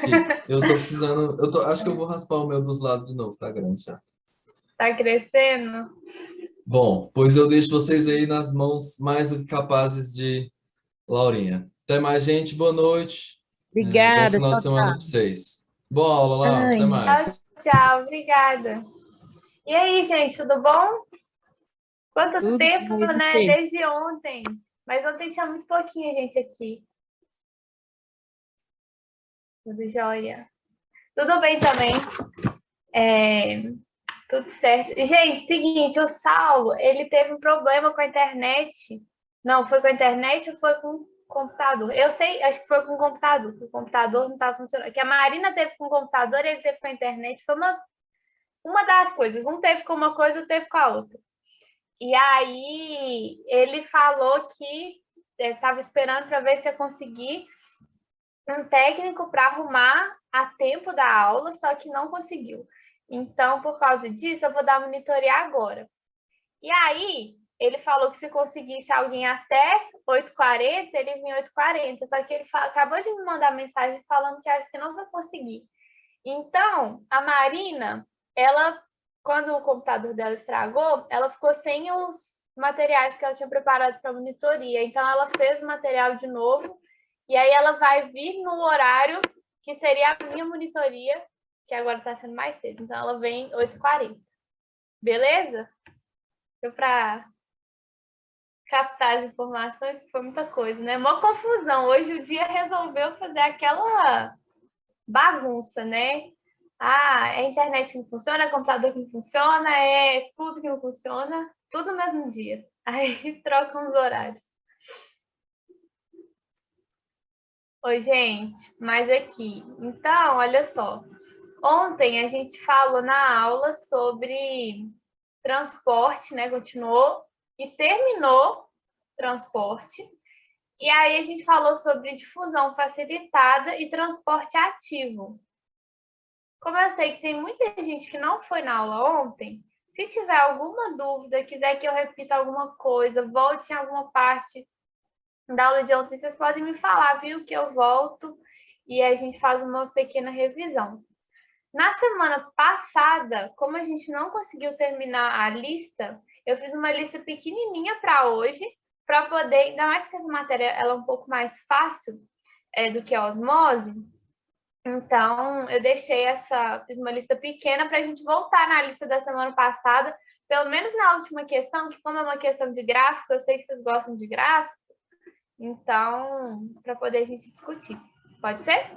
Fique. Eu tô precisando. Acho que eu vou raspar o meu dos lados de novo, tá grande já. Tá crescendo? Bom, pois eu deixo vocês aí nas mãos mais do que capazes de Laurinha. Até mais, gente. Boa noite. Bom Obrigada, final de tchau, semana para tchau. vocês. Boa aula, Laura. Até Ai, Tchau, mais. tchau. Obrigada. E aí, gente, tudo bom? Quanto tudo tempo, bom e né? você? Desde ontem. Mas ontem tinha muito pouquinha gente aqui. Tudo jóia. Tudo bem também. É, tudo certo. Gente, seguinte, o Saulo, ele teve um problema com a internet. Não, foi com a internet ou foi com o computador? Eu sei, acho que foi com o computador. O computador não estava funcionando. Que a Marina teve com o computador, ele teve com a internet. Foi uma das coisas. Um teve com uma coisa, outro teve com a outra. E aí ele falou que estava esperando para ver se ia conseguir um técnico para arrumar a tempo da aula, só que não conseguiu. Então, por causa disso, eu vou dar monitoria agora. E aí, ele falou que se conseguisse alguém até 8h40, ele vinha 8h40. Só que ele acabou de me mandar mensagem falando que acho que não vai conseguir. Então, a Marina, ela, quando o computador dela estragou, ela ficou sem os materiais que ela tinha preparado para a monitoria. Então, ela fez o material de novo e aí ela vai vir no horário que seria a minha monitoria, que agora está sendo mais cedo. Então, ela vem 8h40. Beleza? Deu para captar as informações, foi muita coisa, né? Uma confusão. Hoje o dia resolveu fazer aquela bagunça, né? Ah, é a internet que não funciona, é computador que não funciona, é tudo que não funciona, tudo no mesmo dia. Aí trocam os horários. Oi, gente, mas aqui. Então, olha só. Ontem a gente falou na aula sobre transporte, né? Continuou e terminou transporte. E aí a gente falou sobre difusão facilitada e transporte ativo. Como eu sei que tem muita gente que não foi na aula ontem, se tiver alguma dúvida, quiser que eu repita alguma coisa, volte em alguma parte da aula de ontem, vocês podem me falar, viu? Que eu volto e a gente faz uma pequena revisão. Na semana passada, como a gente não conseguiu terminar a lista, eu fiz uma lista pequenininha para hoje, para poder, ainda mais que essa matéria ela é um pouco mais fácil do que a osmose, então, eu deixei fiz uma lista pequena para a gente voltar na lista da semana passada, pelo menos na última questão, que como é uma questão de gráfico, eu sei que vocês gostam de gráfico, então, para poder a gente discutir. Pode ser?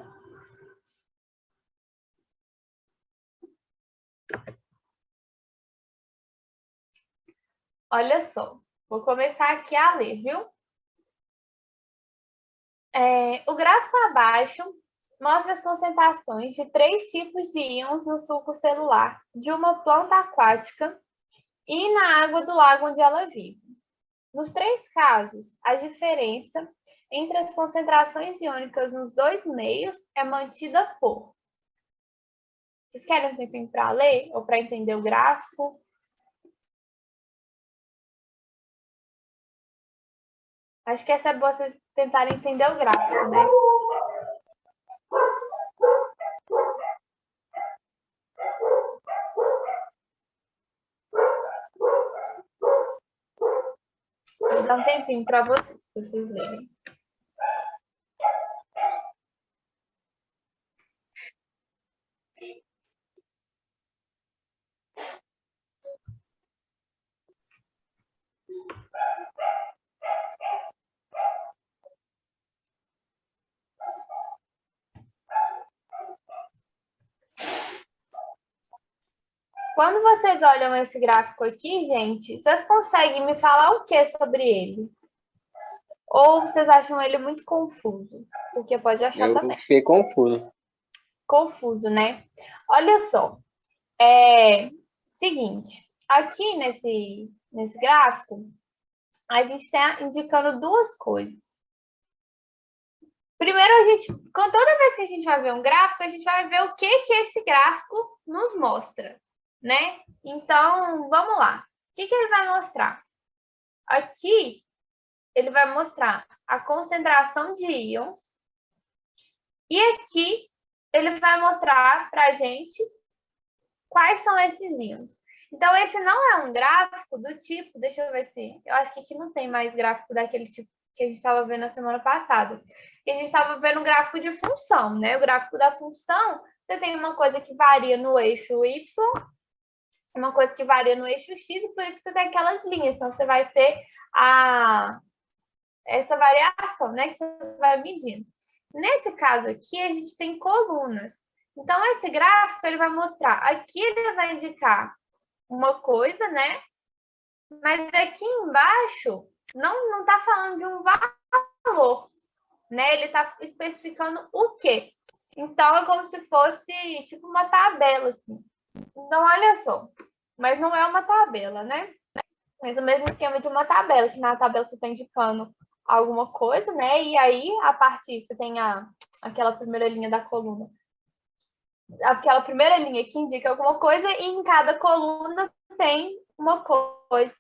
Olha só, vou começar aqui a ler, viu? O gráfico abaixo mostra as concentrações de 3 tipos de íons no suco celular de uma planta aquática e na água do lago onde ela vive. Nos 3 casos, a diferença entre as concentrações iônicas nos 2 meios é mantida por... Vocês querem um tempinho para ler ou para entender o gráfico? Acho que essa é boa vocês tentarem entender o gráfico, né? Vou dar um tempinho para vocês lerem. Quando vocês olham esse gráfico aqui, gente, vocês conseguem me falar o que sobre ele? Ou vocês acham ele muito confuso? Porque pode achar Eu também. fiquei confuso. Confuso, né? Olha só. Seguinte, aqui nesse gráfico, a gente está indicando 2 coisas. Primeiro, toda vez que a gente vai ver um gráfico, a gente vai ver o que esse gráfico nos mostra, né? Então, vamos lá. O que ele vai mostrar? Aqui, ele vai mostrar a concentração de íons E aqui ele vai mostrar para a gente quais são esses íons. Então, esse não é um gráfico do tipo, deixa eu ver se... Eu acho que aqui não tem mais gráfico daquele tipo que a gente estava vendo na semana passada. A gente estava vendo um gráfico de função, né? O gráfico da função, você tem uma coisa que varia no eixo Y, uma coisa que varia no eixo X, e por isso que você tem aquelas linhas. Então, você vai ter essa variação, né? Que você vai medindo. Nesse caso aqui, a gente tem colunas. Então, esse gráfico, ele vai mostrar... Aqui ele vai indicar uma coisa, né? Mas aqui embaixo não está falando de um valor, né? Ele está especificando o quê? Então, é como se fosse tipo uma tabela, assim. Então, olha só. Mas não é uma tabela, né? Mas o mesmo esquema de uma tabela, que na tabela você está indicando alguma coisa, né? E aí, a partir, você tem aquela primeira linha da coluna. Aquela primeira linha que indica alguma coisa, e em cada coluna tem uma coisa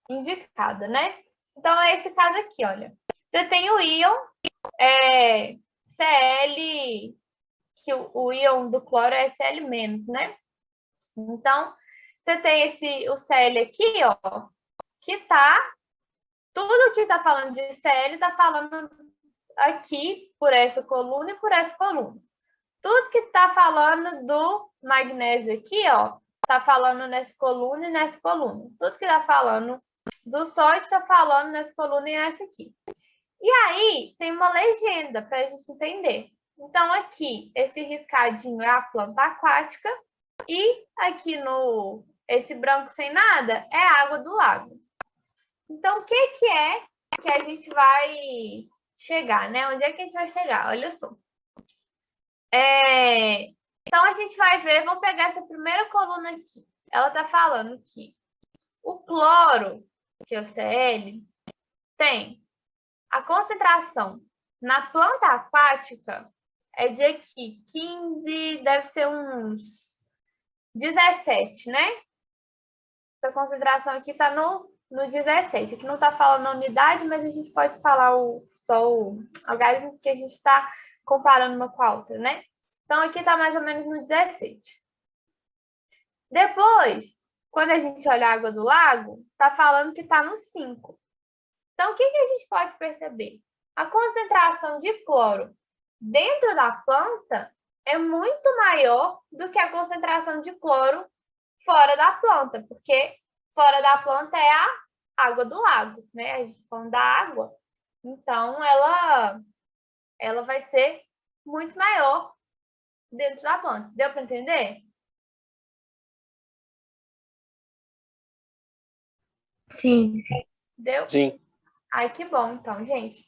indicada, né? Então, é esse caso aqui, olha. Você tem o íon Cl, que o íon do cloro é Cl-, né? Então, você tem o Cl aqui, ó, que tá... Tudo que está falando de Cl está falando aqui por essa coluna e por essa coluna. Tudo que está falando do magnésio aqui, ó, está falando nessa coluna e nessa coluna. Tudo que está falando do sódio está falando nessa coluna e nessa aqui. E aí, tem uma legenda para a gente entender. Então, aqui, esse riscadinho é a planta aquática e aqui esse branco sem nada é a água do lago. Então, o que é que a gente vai chegar, né? Onde é que a gente vai chegar? Olha só. Então, a gente vai ver, vamos pegar essa primeira coluna aqui. Ela está falando que o cloro, que é o Cl, tem a concentração na planta aquática é de aqui, 15, deve ser uns 17, né? Essa concentração aqui está no 17. Aqui não está falando a unidade, mas a gente pode falar só o algarismo, porque a gente está comparando uma com a outra, né? Então, aqui está mais ou menos no 17. Depois, quando a gente olha a água do lago, está falando que está no 5. Então, o que a gente pode perceber? A concentração de cloro dentro da planta é muito maior do que a concentração de cloro fora da planta, porque fora da planta é a água do lago, né? A gente está falando da água. Então, ela vai ser muito maior dentro da planta. Deu para entender? Sim. Deu? Sim. Ai, que bom, então, gente.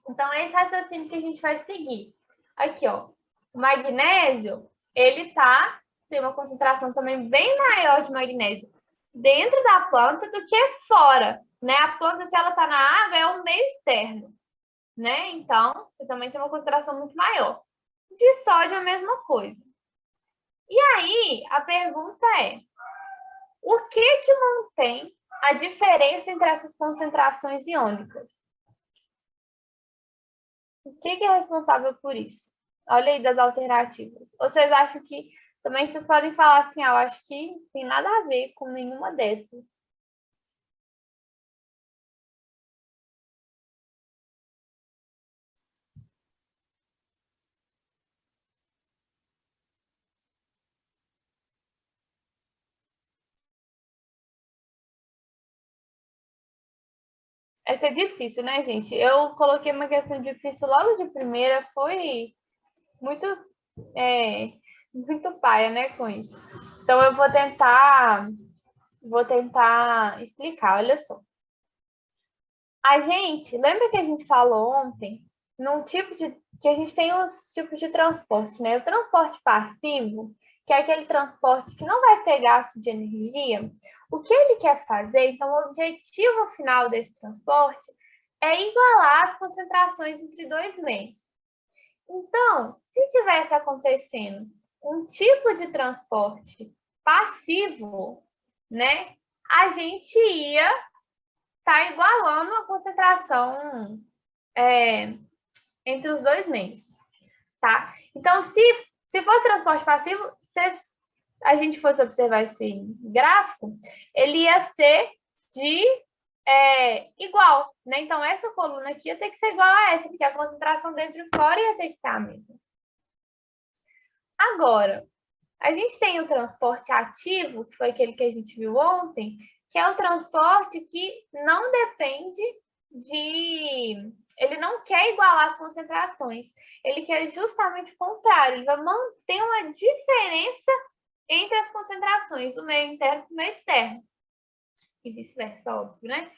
Então, é esse raciocínio que a gente vai seguir. Aqui, ó. O magnésio, ele tem uma concentração também bem maior de magnésio dentro da planta do que fora, né? A planta, se ela está na água, é um meio externo, né? Então, você também tem uma concentração muito maior. De sódio, a mesma coisa. E aí, a pergunta é, o que mantém a diferença entre essas concentrações iônicas? O que é responsável por isso? Olha aí das alternativas. Vocês acham que... Também vocês podem falar assim, eu acho que tem nada a ver com nenhuma dessas. Essa é difícil, né, gente? Eu coloquei uma questão difícil logo de primeira, foi muito, muito paia, né, com isso. Então, eu vou tentar explicar, olha só. Lembra que a gente falou ontem, que a gente tem os tipos de transporte, né? O transporte passivo, que é aquele transporte que não vai ter gasto de energia, o que ele quer fazer, então o objetivo final desse transporte é igualar as concentrações entre dois meios. Então, se tivesse acontecendo um tipo de transporte passivo, né, a gente ia estar igualando a concentração entre os dois meios. tá? Então, se fosse transporte passivo, se a gente fosse observar esse gráfico, ele ia ser de igual, né? Então, essa coluna aqui ia ter que ser igual a essa, porque a concentração dentro e fora ia ter que ser a mesma. Agora, a gente tem o transporte ativo, que foi aquele que a gente viu ontem, que é o transporte que não depende de... Ele não quer igualar as concentrações, ele quer justamente o contrário, ele vai manter uma diferença entre as concentrações, do meio interno e do meio externo. E vice-versa, óbvio, né?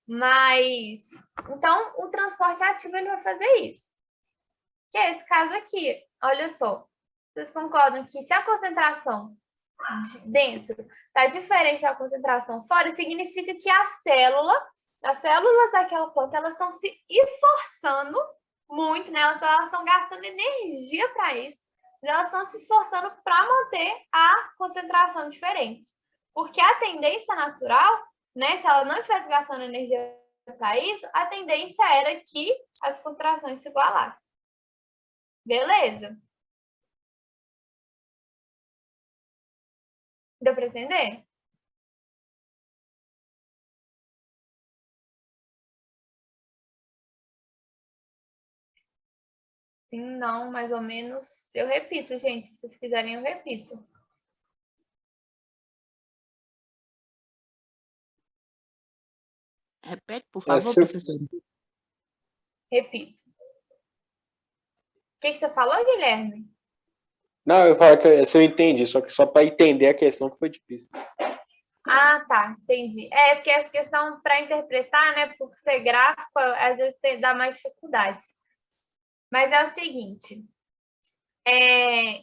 Mas, então, o transporte ativo ele vai fazer isso. Que é esse caso aqui. Olha só. Vocês concordam que se a concentração de dentro está diferente da concentração fora, significa que as células daquela planta, elas estão se esforçando muito, né? Elas estão gastando energia para isso. Elas estão se esforçando para manter a concentração diferente. Porque a tendência natural, né? Se ela não estivesse gastando energia para isso, a tendência era que as concentrações se igualassem. Beleza? Deu para entender? Sim, não, mais ou menos. Eu repito, gente. Se vocês quiserem, eu repito. Repete, por favor, professor. Repito. O que você falou, Guilherme? Não, eu falo que se eu entendi, só que só para entender a questão que foi difícil. Ah, tá, entendi. É, porque essa questão para interpretar, né, por ser gráfico, às vezes dá mais dificuldade. Mas é o seguinte,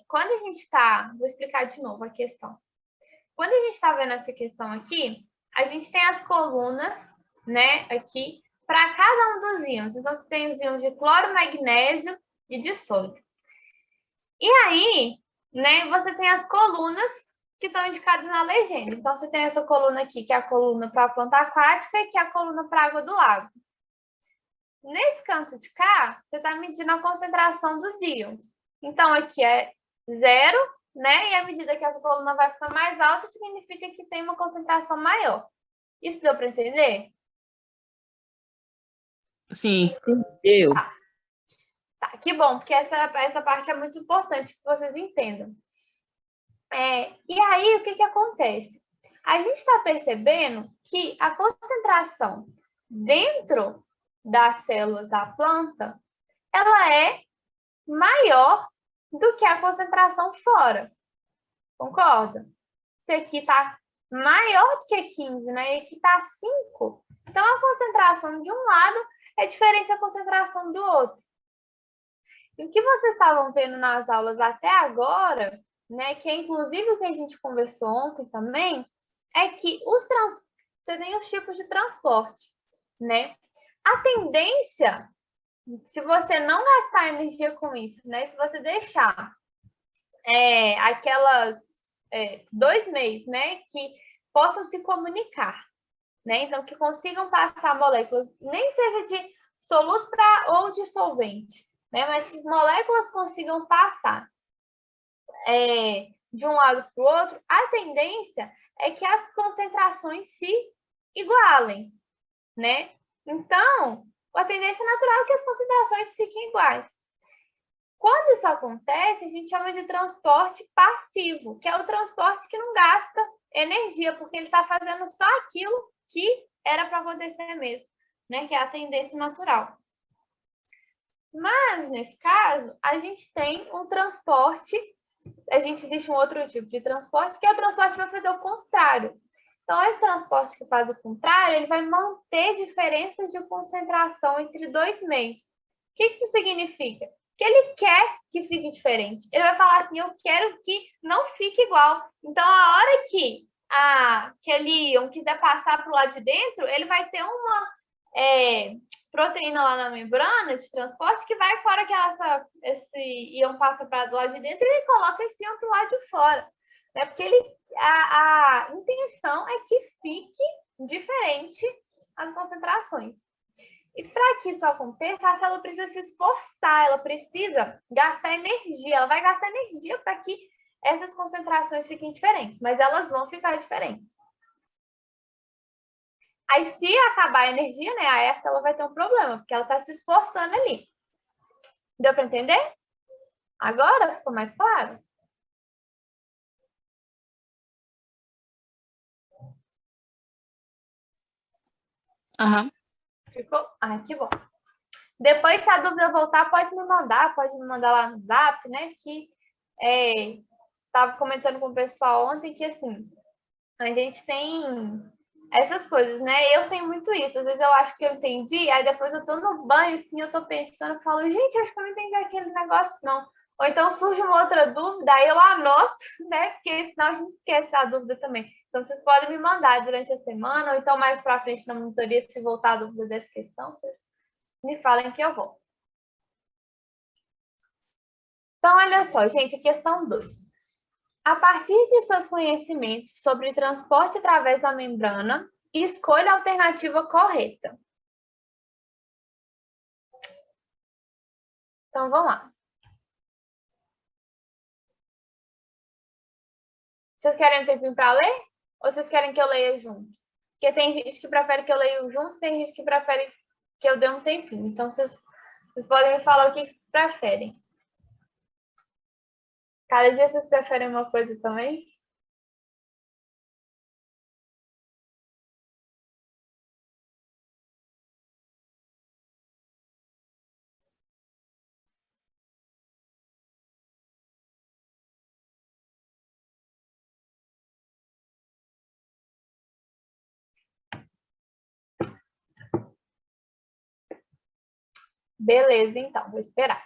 quando a gente está... Vou explicar de novo a questão. Quando a gente está vendo essa questão aqui, a gente tem as colunas, né, aqui, para cada um dos íons. Então, você tem os íons de cloro, magnésio e de sódio. E aí, né, você tem as colunas que estão indicadas na legenda. Então, você tem essa coluna aqui, que é a coluna para a planta aquática, e que é a coluna para a água do lago. Nesse canto de cá, você está medindo a concentração dos íons. Então, aqui é 0, né? E à medida que essa coluna vai ficando mais alta, significa que tem uma concentração maior. Isso deu para entender? Sim, deu. Tá, que bom, porque essa parte é muito importante que vocês entendam. E aí, o que acontece? A gente está percebendo que a concentração dentro das células da planta, ela é maior do que a concentração fora. Concorda? Se aqui está maior do que 15, né? E aqui está 5. Então, a concentração de um lado é diferente da concentração do outro. E o que vocês estavam vendo nas aulas até agora, né, que é inclusive o que a gente conversou ontem também, é que você tem os tipos de transporte, né? A tendência, se você não gastar energia com isso, né, se você deixar aquelas 2 meios, né, que possam se comunicar, né? Então, que consigam passar moléculas, nem seja de soluto ou de solvente, né? Mas que moléculas consigam passar de um lado para o outro, a tendência é que as concentrações se igualem, né? Então, a tendência natural é que as concentrações fiquem iguais. Quando isso acontece, a gente chama de transporte passivo, que é o transporte que não gasta energia, porque ele está fazendo só aquilo que era para acontecer mesmo, né? Que é a tendência natural. Mas, nesse caso, a gente tem um transporte, existe um outro tipo de transporte, que é o transporte que vai fazer o contrário. Então, esse transporte que faz o contrário, ele vai manter diferenças de concentração entre 2 meios. O que isso significa? Que ele quer que fique diferente. Ele vai falar assim, eu quero que não fique igual. Então, a hora que aquele íon quiser passar para o lado de dentro, ele vai ter uma proteína lá na membrana de transporte que vai fora que esse íon passa para do lado de dentro e ele coloca esse íon para o lado de fora. Né? Porque a intenção é que fique diferente as concentrações. E para que isso aconteça, a célula precisa se esforçar, ela precisa gastar energia, ela vai gastar energia para que essas concentrações fiquem diferentes, mas elas vão ficar diferentes. Aí, se acabar a energia, né, aí a célula vai ter um problema, porque ela está se esforçando ali. Deu para entender? Agora ficou mais claro? Aham. Ficou? Ah, que bom. Depois, se a dúvida voltar, pode me mandar lá no Zap, né? Que estava comentando com o pessoal ontem que, assim, a gente tem essas coisas, né? Eu tenho muito isso. Às vezes eu acho que eu entendi, aí depois eu tô no banho, assim, eu tô pensando, eu falo, gente, acho que eu não entendi aquele negócio, não. Ou então surge uma outra dúvida, aí eu anoto, né? Porque senão a gente esquece da dúvida também. Então, vocês podem me mandar durante a semana, ou então mais para frente na monitoria, se voltar a dúvida dessa questão, vocês me falem que eu vou. Então, olha só, gente, questão 2. A partir de seus conhecimentos sobre transporte através da membrana, escolha a alternativa correta. Então, vamos lá. Vocês querem um tempinho para ler? Ou vocês querem que eu leia junto? Porque tem gente que prefere que eu leia junto, tem gente que prefere que eu dê um tempinho. Então, vocês podem me falar o que vocês preferem. Cada dia vocês preferem uma coisa também? Beleza, então, vou esperar.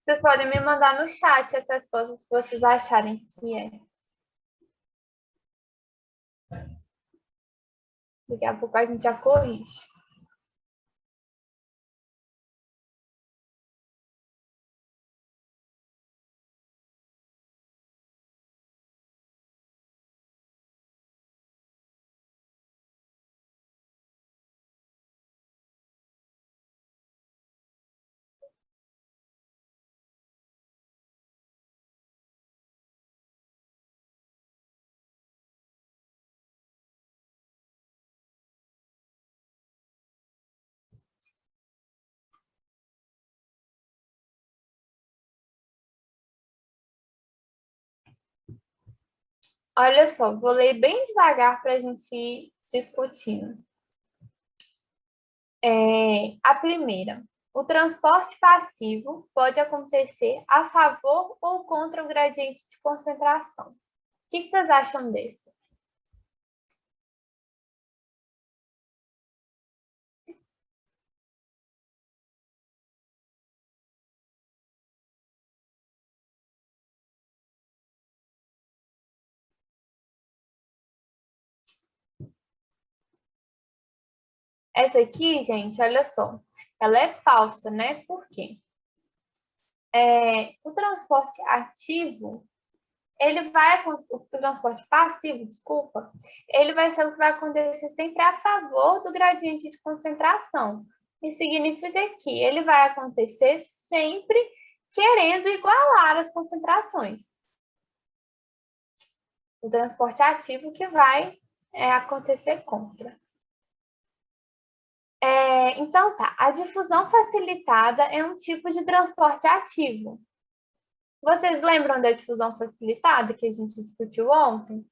Vocês podem me mandar no chat as respostas que vocês acharem que é. Daqui a pouco a gente já corrige. Olha só, vou ler bem devagar para a gente ir discutindo. A primeira, o transporte passivo pode acontecer a favor ou contra o gradiente de concentração. O que vocês acham desse? Essa aqui, gente, olha só, ela é falsa, né? Por quê? O transporte ativo, o transporte passivo, desculpa, ele vai ser o que vai acontecer sempre a favor do gradiente de concentração. Isso significa que ele vai acontecer sempre querendo igualar as concentrações. O transporte ativo que vai acontecer contra. Então, tá. A difusão facilitada é um tipo de transporte ativo. Vocês lembram da difusão facilitada que a gente discutiu ontem?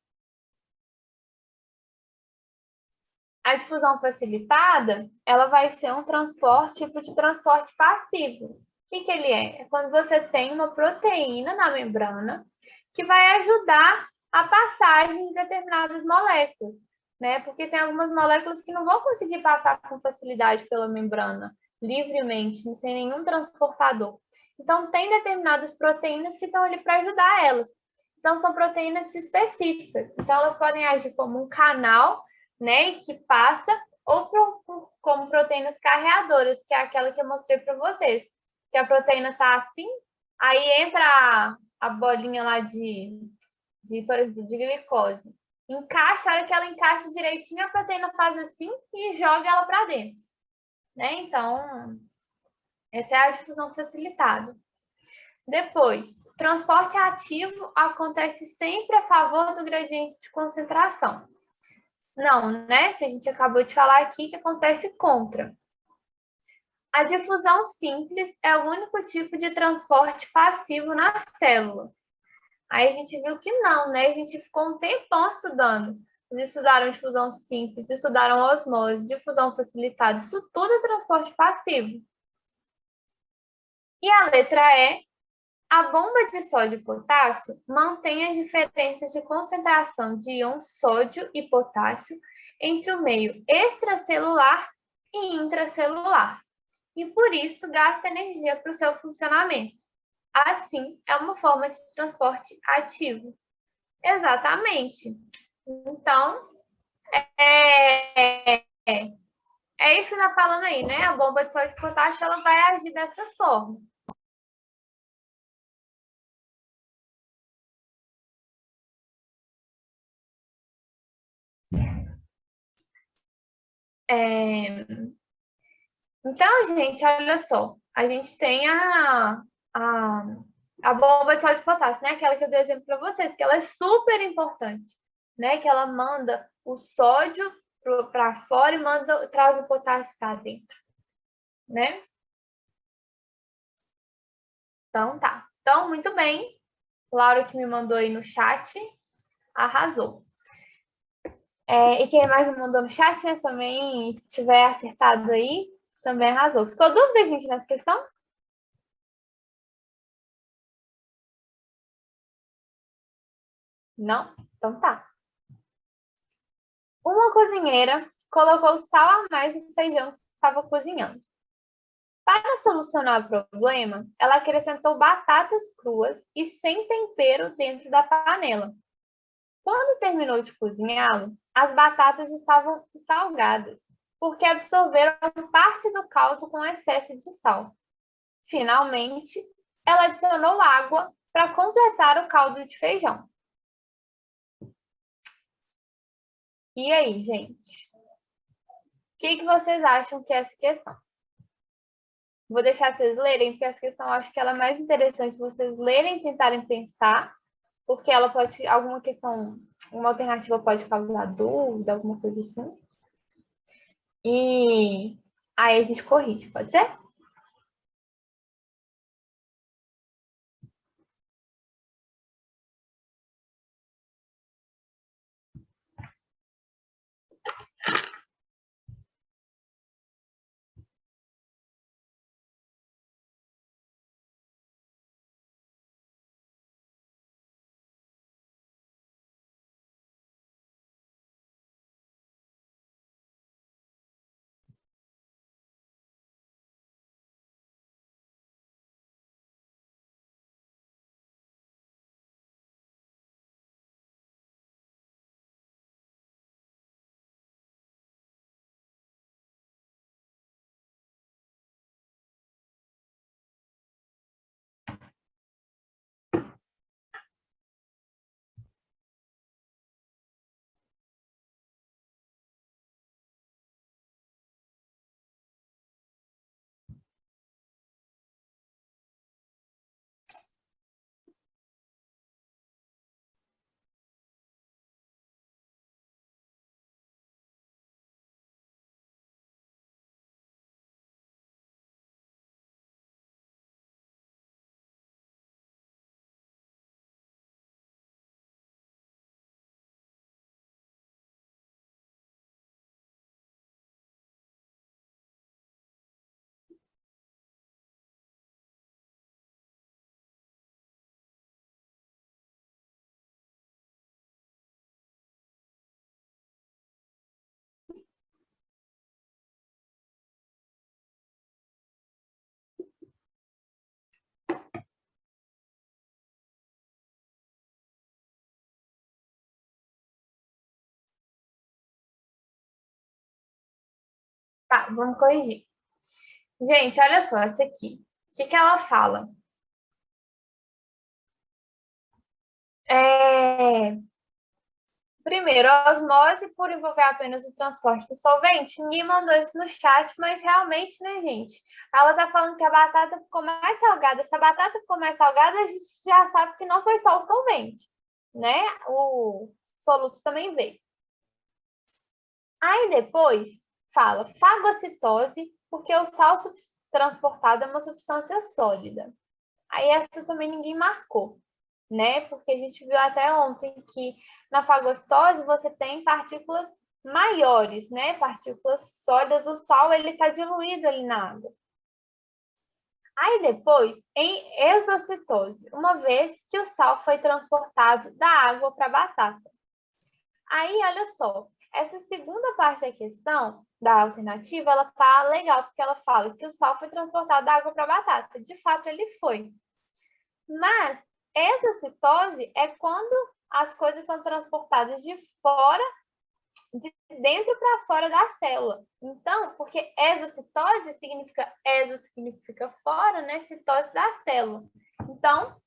A difusão facilitada, ela vai ser um tipo de transporte passivo. O que ele é? É quando você tem uma proteína na membrana que vai ajudar a passagem de determinadas moléculas, né? Porque tem algumas moléculas que não vão conseguir passar com facilidade pela membrana, livremente, sem nenhum transportador. Então, tem determinadas proteínas que estão ali para ajudar elas. Então, são proteínas específicas. Então, elas podem agir como um canal, né, que passa, ou como proteínas carreadoras, que é aquela que eu mostrei para vocês. Que a proteína está assim, aí entra a bolinha lá por exemplo, de glicose. Encaixa, a hora que ela encaixa direitinho, a proteína faz assim e joga ela para dentro. Né? Então, essa é a difusão facilitada. Depois, transporte ativo acontece sempre a favor do gradiente de concentração. Não, né? Se a gente acabou de falar aqui que acontece contra. A difusão simples é o único tipo de transporte passivo na célula. Aí a gente viu que não, né? A gente ficou um tempão estudando. Eles estudaram difusão simples, estudaram osmose, difusão facilitada. Isso tudo é transporte passivo. E a letra E, a bomba de sódio e potássio mantém as diferenças de concentração de íons sódio e potássio entre o meio extracelular e intracelular. E por isso gasta energia para o seu funcionamento. Assim, é uma forma de transporte ativo. Exatamente. Então, é isso que está falando aí, né? A bomba de sódio e potássio ela vai agir dessa forma. Então, gente, olha só. A gente tem a bomba de sódio e potássio, né? Aquela que eu dei exemplo para vocês, que ela é super importante, né? Que ela manda o sódio para fora e traz o potássio para dentro, né? Então, tá. Então, muito bem. Laura que me mandou aí no chat, arrasou. E quem mais me mandou no chat, né, também tiver acertado aí, também arrasou. Ficou dúvida, gente, nessa questão? Não? Então tá. Uma cozinheira colocou sal a mais no feijão que estava cozinhando. Para solucionar o problema, ela acrescentou batatas cruas e sem tempero dentro da panela. Quando terminou de cozinhá-lo, as batatas estavam salgadas, porque absorveram parte do caldo com excesso de sal. Finalmente, ela adicionou água para completar o caldo de feijão. E aí, gente? O que vocês acham que é essa questão? Vou deixar vocês lerem, porque essa questão eu acho que ela é mais interessante vocês lerem e tentarem pensar, porque ela pode, alguma questão, uma alternativa pode causar dúvida, alguma coisa assim. E aí a gente corrige, pode ser? Tá, vamos corrigir. Gente, olha só, essa aqui. O que ela fala? Primeiro, a osmose, por envolver apenas o transporte do solvente, ninguém mandou isso no chat, mas realmente, né, gente? Ela tá falando que a batata ficou mais salgada. Se a batata ficou mais salgada, a gente já sabe que não foi só o solvente, né? O soluto também veio. Aí depois fala fagocitose, porque o sal transportado é uma substância sólida. Aí essa também ninguém marcou, né? Porque a gente viu até ontem que na fagocitose você tem partículas maiores, né? Partículas sólidas, o sal ele está diluído ali na água. Aí depois, em exocitose, uma vez que o sal foi transportado da água para a batata. Aí, olha só, essa segunda parte da questão, da alternativa, ela tá legal, porque ela fala que o sal foi transportado da água para a batata. De fato, ele foi. Mas exocitose é quando as coisas são transportadas de fora, de dentro para fora da célula. Então, porque exocitose significa fora, né? Citose da célula. Então,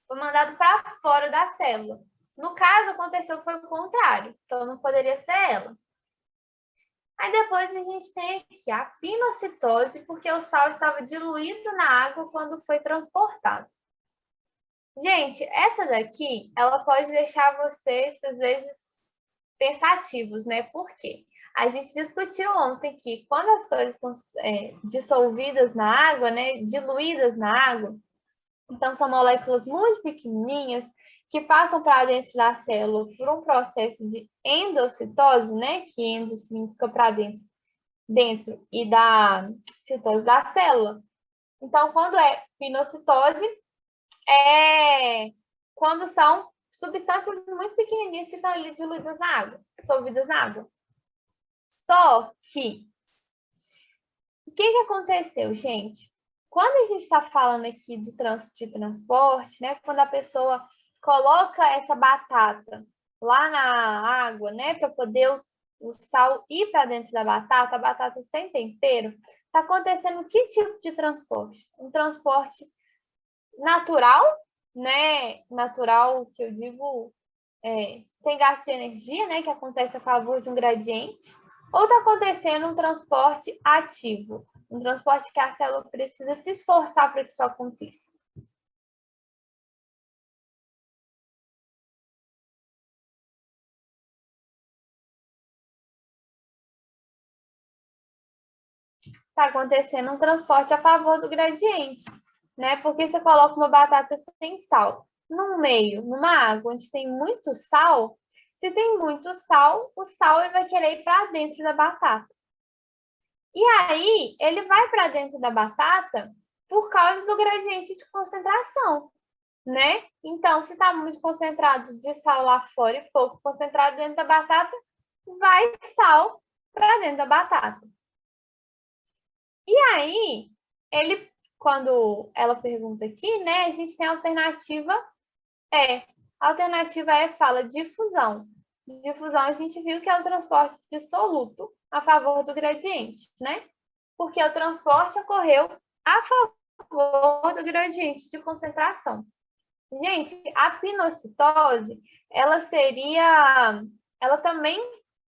foi mandado para fora da célula. No caso, aconteceu foi o contrário. Então, não poderia ser ela. Aí depois a gente tem aqui a pinocitose, porque o sal estava diluído na água quando foi transportado. Gente, essa daqui, ela pode deixar vocês, às vezes, pensativos, né? Por quê? A gente discutiu ontem que quando as coisas estão dissolvidas na água, né? Diluídas na água, então são moléculas muito pequenininhas que passam para dentro da célula por um processo de endocitose, né? Que endo significa para dentro e da citose da célula. Então, quando é pinocitose, é quando são substâncias muito pequenininhas que estão ali diluídas na água, dissolvidas na água. Só que, o que aconteceu, gente? Quando a gente está falando aqui de transporte, né? Quando a pessoa coloca essa batata lá na água, né? Para poder o sal ir para dentro da batata, a batata sem tempero, está acontecendo que tipo de transporte? Um transporte natural, né? Natural, que eu digo, sem gasto de energia, né? Que acontece a favor de um gradiente. Ou está acontecendo um transporte ativo, um transporte que a célula precisa se esforçar para que isso aconteça. Está acontecendo um transporte a favor do gradiente, né? Porque você coloca uma batata sem sal no meio, numa água onde tem muito sal. Se tem muito sal, o sal ele vai querer ir para dentro da batata. E aí, ele vai para dentro da batata por causa do gradiente de concentração, né? Então, se está muito concentrado de sal lá fora e pouco concentrado dentro da batata, vai sal para dentro da batata. E aí, quando ela pergunta aqui, né? A gente tem a alternativa A alternativa fala difusão. Difusão a gente viu que é o transporte de soluto a favor do gradiente, né? Porque o transporte ocorreu a favor do gradiente de concentração. Gente, a pinocitose, ela também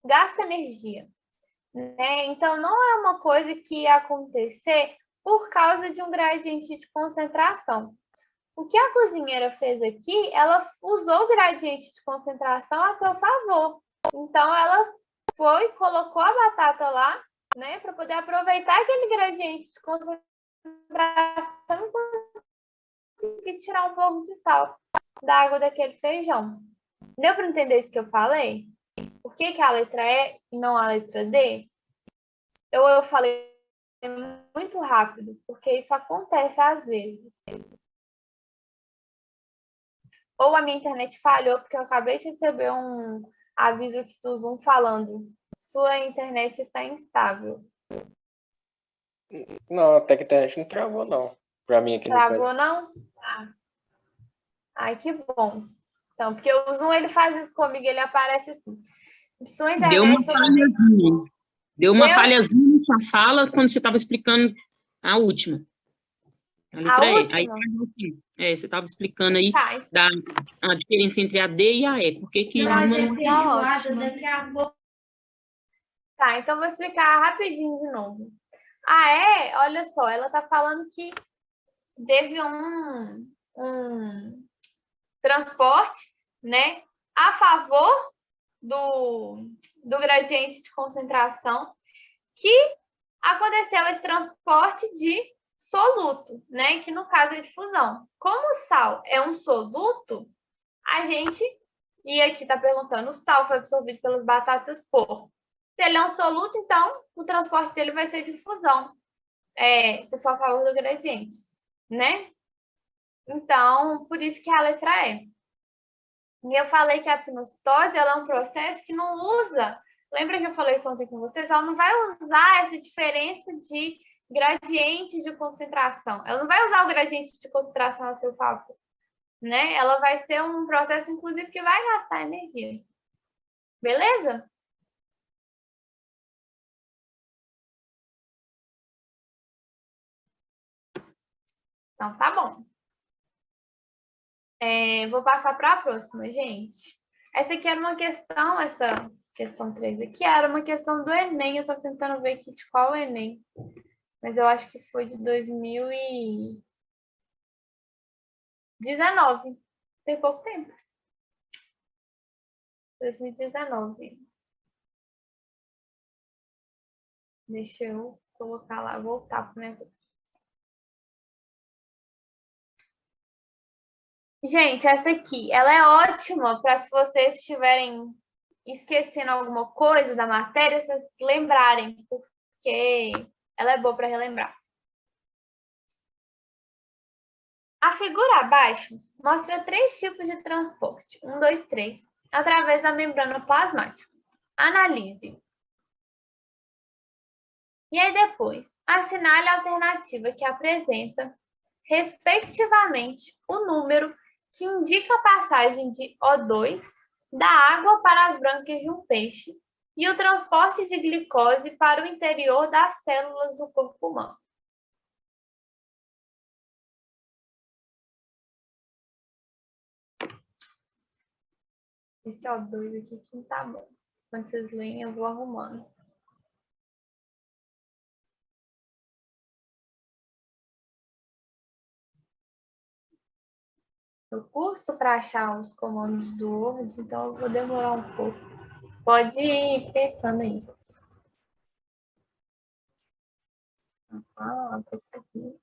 gasta energia, né? Então, não é uma coisa que ia acontecer por causa de um gradiente de concentração. O que a cozinheira fez aqui, ela usou o gradiente de concentração a seu favor. Então, ela colocou a batata lá, né, para poder aproveitar aquele gradiente de concentração e tirar um pouco de sal da água daquele feijão. Deu para entender isso que eu falei? Por que a letra E e não a letra D? Eu falei muito rápido, porque isso acontece às vezes. Ou a minha internet falhou, porque eu acabei de receber um aviso aqui do Zoom falando: sua internet está instável. Não, até que a internet não travou, não. Pra mim aqui no caso. Travou, não? Ai, que bom. Então, porque o Zoom, ele faz isso comigo, ele aparece assim. Sua internet... Deu uma falhazinha no sua fala quando você estava explicando a última. A letra E. Aí, última? você estava explicando aí Tá. a diferença entre a D e a E. Por que que uma não... Tá, então vou explicar rapidinho de novo. A E, olha só, ela está falando que teve um transporte, né, a favor do gradiente de concentração, que aconteceu esse transporte de soluto, né, que no caso é de fusão. Como o sal é um soluto, a gente, e aqui está perguntando, o sal foi absorvido pelas batatas por. Se ele é um soluto, então o transporte dele vai ser de fusão, se for a favor do gradiente, né? Então, por isso que a letra E. E eu falei que a pinocitose ela é um processo que não usa. Lembra que eu falei isso ontem com vocês? Ela não vai usar essa diferença de gradiente de concentração. Ela não vai usar o gradiente de concentração a seu favor, né? Ela vai ser um processo, inclusive, que vai gastar energia. Beleza? Então, tá bom. Vou passar para a próxima, gente. Essa aqui era uma questão, essa questão 3 aqui era uma questão do Enem. Eu estou tentando ver aqui de qual Enem. Mas eu acho que foi de 2019. Tem pouco tempo. 2019. Deixa eu colocar lá, voltar para o negócio. Gente, essa aqui, ela é ótima para se vocês estiverem esquecendo alguma coisa da matéria, vocês lembrarem, porque ela é boa para relembrar. A figura abaixo mostra 3 tipos de transporte, 1, 2, 3, através da membrana plasmática. Analise. E aí depois, assinale a alternativa que apresenta, respectivamente, o número que indica a passagem de O2 da água para as brânquias de um peixe e o transporte de glicose para o interior das células do corpo humano. Esse O2 aqui que não tá bom. Quando vocês leem, eu vou arrumando. Eu custo para achar os comandos do Word, então eu vou demorar um pouco. Pode ir pensando aí. Isso aqui.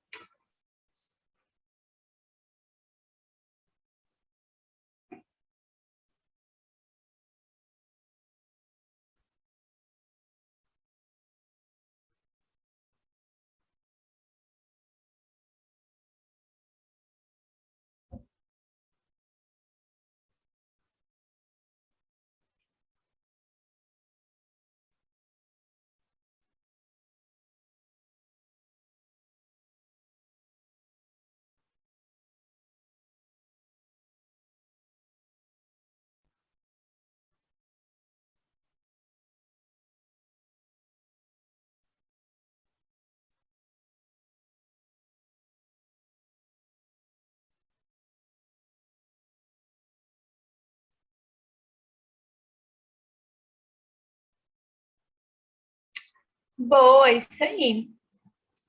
Boa, isso aí.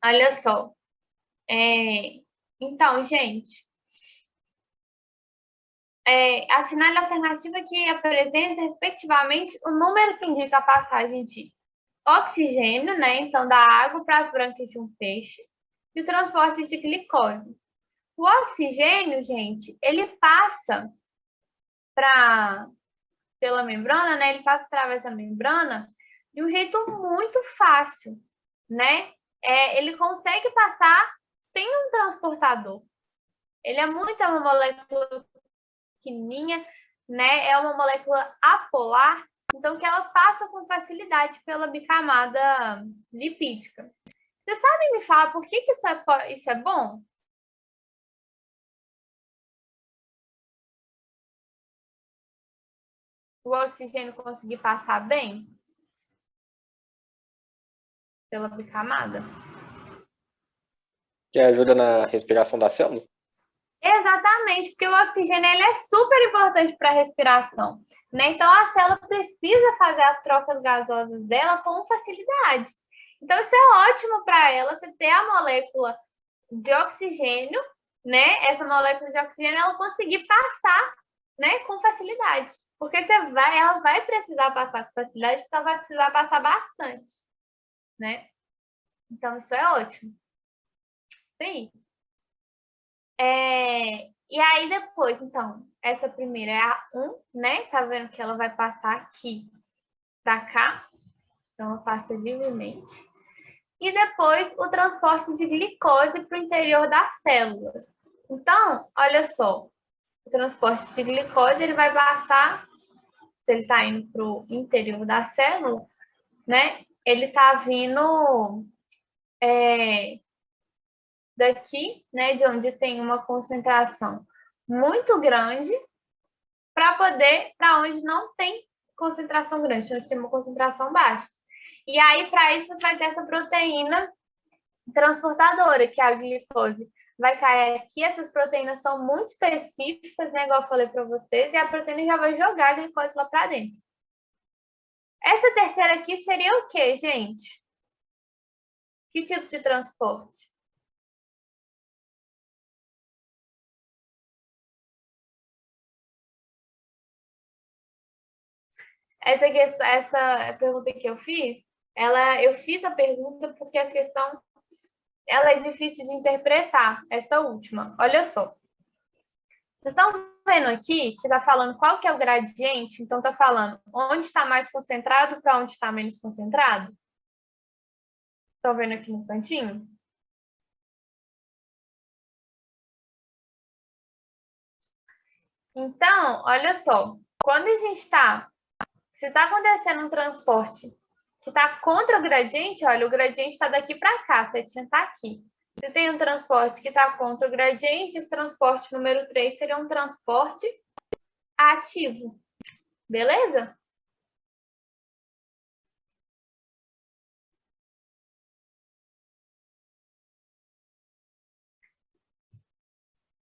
Olha só. Então, gente, assinale a alternativa que apresenta, respectivamente, o número que indica a passagem de oxigênio, né? Então, da água para as brânquias de um peixe, e o transporte de glicose. O oxigênio, gente, ele passa pela membrana, né? Ele passa através da membrana de um jeito muito fácil, né? Ele consegue passar sem um transportador. Ele é uma molécula pequenininha, né? É uma molécula apolar, então que ela passa com facilidade pela bicamada lipídica. Vocês sabem me falar por que isso é bom? O oxigênio conseguir passar bem? pela bicamada. Que ajuda na respiração da célula? Exatamente, porque o oxigênio ele é super importante para a respiração, né? Então a célula precisa fazer as trocas gasosas dela com facilidade. Então isso é ótimo para ela, você ter a molécula de oxigênio, né? Essa molécula de oxigênio ela conseguir passar, né, com facilidade. Porque ela vai precisar passar com facilidade, porque ela vai precisar passar bastante, né? Então isso é ótimo. Sim. E aí depois, então, essa primeira é a 1, né? Tá vendo que ela vai passar aqui para cá. Então, ela passa livremente. E depois, o transporte de glicose para o interior das células. Então, olha só. O transporte de glicose, ele vai passar, se ele está indo para o interior da célula, né? Ele está vindo daqui, né? De onde tem uma concentração muito grande, para onde não tem concentração grande, onde tem uma concentração baixa. E aí, para isso, você vai ter essa proteína transportadora, que é a glicose. Vai cair aqui, essas proteínas são muito específicas, né, igual eu falei para vocês, e a proteína já vai jogar a glicose lá para dentro. Essa terceira aqui seria o quê, gente? Que tipo de transporte? Essa pergunta que eu fiz, eu fiz a pergunta porque essa questão ela é difícil de interpretar, essa última. Olha só. Vocês estão vendo aqui que está falando qual que é o gradiente? Então, está falando onde está mais concentrado para onde está menos concentrado? Estão vendo aqui no cantinho? Então, olha só. Quando a gente está... Se está acontecendo um transporte que está contra o gradiente, olha, o gradiente está daqui para cá, a setinha está aqui. Se tem um transporte que está contra o gradiente, esse transporte número 3 seria um transporte ativo. Beleza?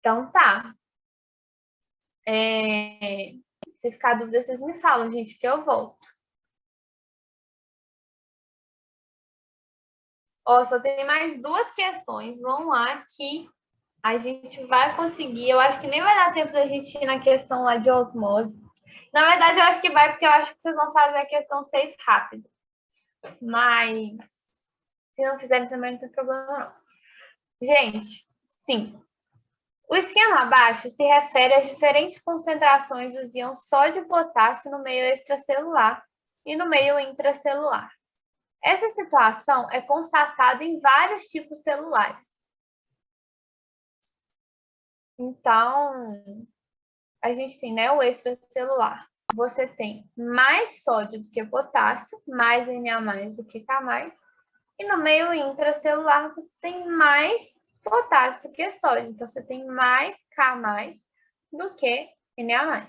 Então tá. Se ficar dúvida, vocês me falam, gente, que eu volto. Ó, só tem mais duas questões. Vamos lá que a gente vai conseguir. Eu acho que nem vai dar tempo da gente ir na questão lá de osmose. Na verdade, eu acho que vai, porque eu acho que vocês vão fazer a questão 6 rápido. Mas, se não fizerem também, não tem problema, não. Gente, sim. O esquema abaixo se refere às diferentes concentrações dos íons sódio e potássio no meio extracelular e no meio intracelular. Essa situação é constatada em vários tipos celulares. Então, a gente tem, né, o extracelular. Você tem mais sódio do que potássio, mais Na do que K+. E no meio intracelular, você tem mais potássio do que sódio. Então, você tem mais K+ do que Na+.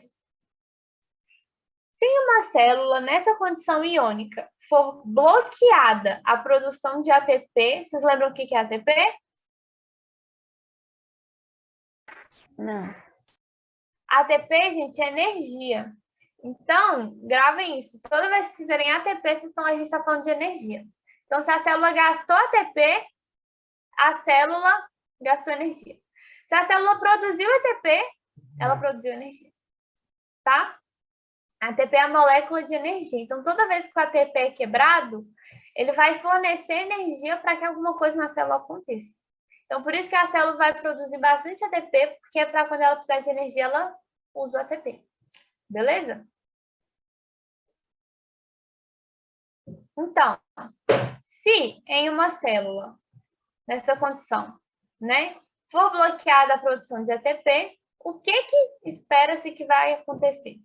Se uma célula nessa condição iônica for bloqueada a produção de ATP, vocês lembram o que é ATP? Não. ATP, gente, é energia. Então, gravem isso. Toda vez que quiserem ATP, a gente está falando de energia. Então, se a célula gastou ATP, a célula gastou energia. Se a célula produziu ATP, ela produziu energia. Tá? A ATP é a molécula de energia. Então, toda vez que o ATP é quebrado, ele vai fornecer energia para que alguma coisa na célula aconteça. Então, por isso que a célula vai produzir bastante ATP, porque é para quando ela precisar de energia, ela usa o ATP. Beleza? Então, se em uma célula, nessa condição, né, for bloqueada a produção de ATP, o que espera-se que vai acontecer?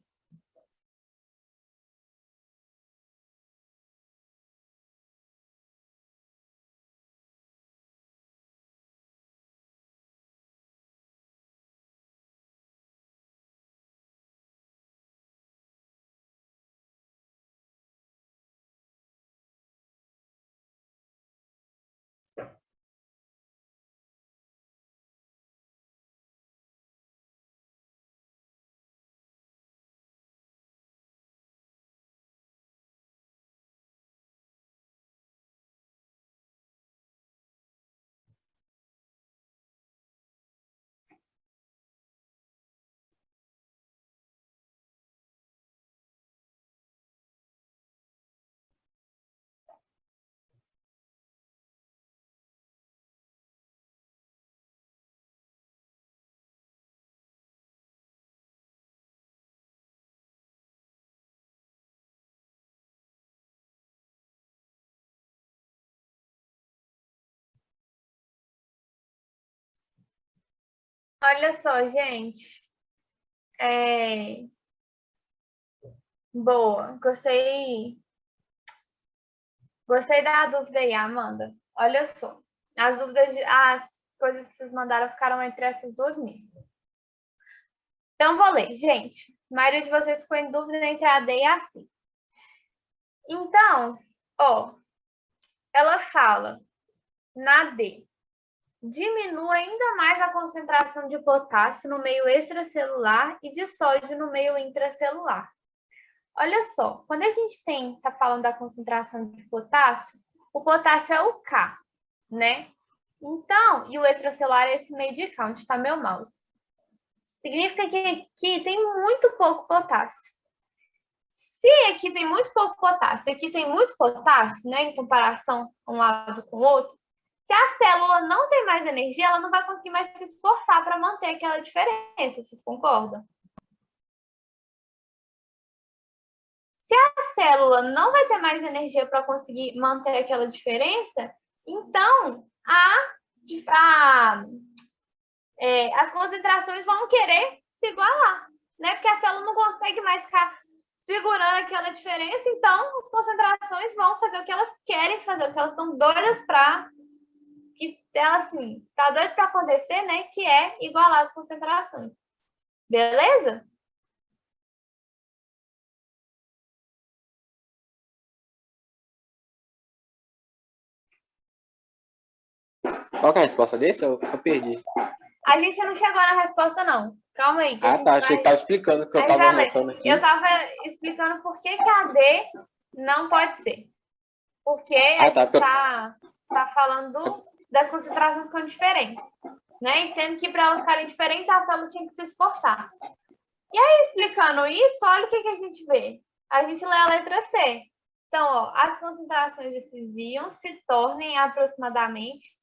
Olha só, gente. Boa. Gostei da dúvida aí, Amanda. Olha só. As coisas que vocês mandaram ficaram entre essas duas mesmo. Então, vou ler. Gente, a maioria de vocês ficou em dúvida entre a D e a C. Então, ela fala na D. Diminua ainda mais a concentração de potássio no meio extracelular e de sódio no meio intracelular. Olha só, quando a gente está falando da concentração de potássio, o potássio é o K, né? Então, e o extracelular é esse meio de K, onde está meu mouse. Significa que aqui tem muito pouco potássio. Se aqui tem muito pouco potássio e aqui tem muito potássio, né, em comparação um lado com o outro, se a célula não tem mais energia, ela não vai conseguir mais se esforçar para manter aquela diferença, vocês concordam? Se a célula não vai ter mais energia para conseguir manter aquela diferença, então as concentrações vão querer se igualar, né? Porque a célula não consegue mais ficar segurando aquela diferença, então as concentrações vão fazer o que elas querem fazer, o que elas estão doidas para que ela assim, tá doido para acontecer, né? Que é igualar as concentrações. Beleza? Qual que é a resposta desse? Eu perdi. A gente não chegou na resposta, não. Calma aí. Achei que tava explicando, que eu tava anotando aqui. Eu tava explicando por que a D não pode ser. Porque a gente tá falando das concentrações que são diferentes, né? E sendo que para elas ficarem diferentes, a célula tinha que se esforçar. E aí, explicando isso, olha o que a gente vê. A gente lê a letra C. Então, as concentrações desses íons se tornem aproximadamente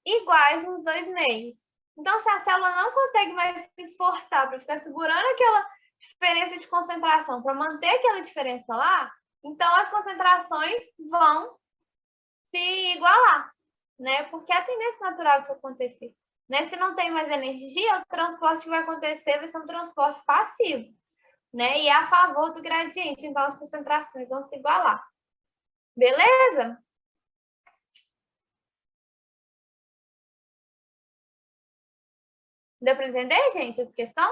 iguais nos dois meios. Então, se a célula não consegue mais se esforçar para ficar segurando aquela diferença de concentração, para manter aquela diferença lá, então as concentrações vão se igualar, né? Porque é a tendência natural disso acontecer. Né? Se não tem mais energia, o transporte que vai acontecer vai ser um transporte passivo, né? E é a favor do gradiente, então as concentrações vão se igualar. Beleza? Deu para entender, gente, essa questão?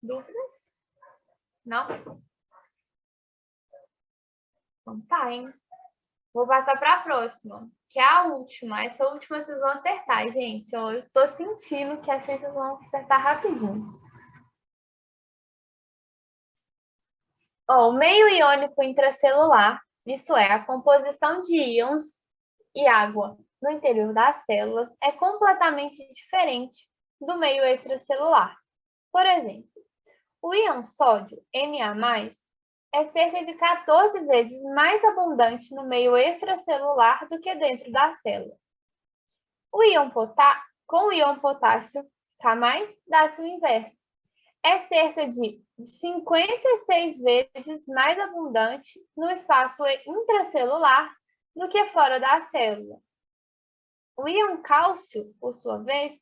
Dúvidas? Não? Então tá, hein? Vou passar para a próxima, que é a última. Essa última vocês vão acertar, gente. Eu estou sentindo que as vocês vão acertar rapidinho. O meio iônico intracelular, isso é, a composição de íons e água no interior das células, é completamente diferente do meio extracelular. Por exemplo, o íon sódio, Na+, é cerca de 14 vezes mais abundante no meio extracelular do que dentro da célula. Com o íon potássio, K+, dá-se o inverso. É cerca de 56 vezes mais abundante no espaço intracelular do que fora da célula. O íon cálcio, por sua vez,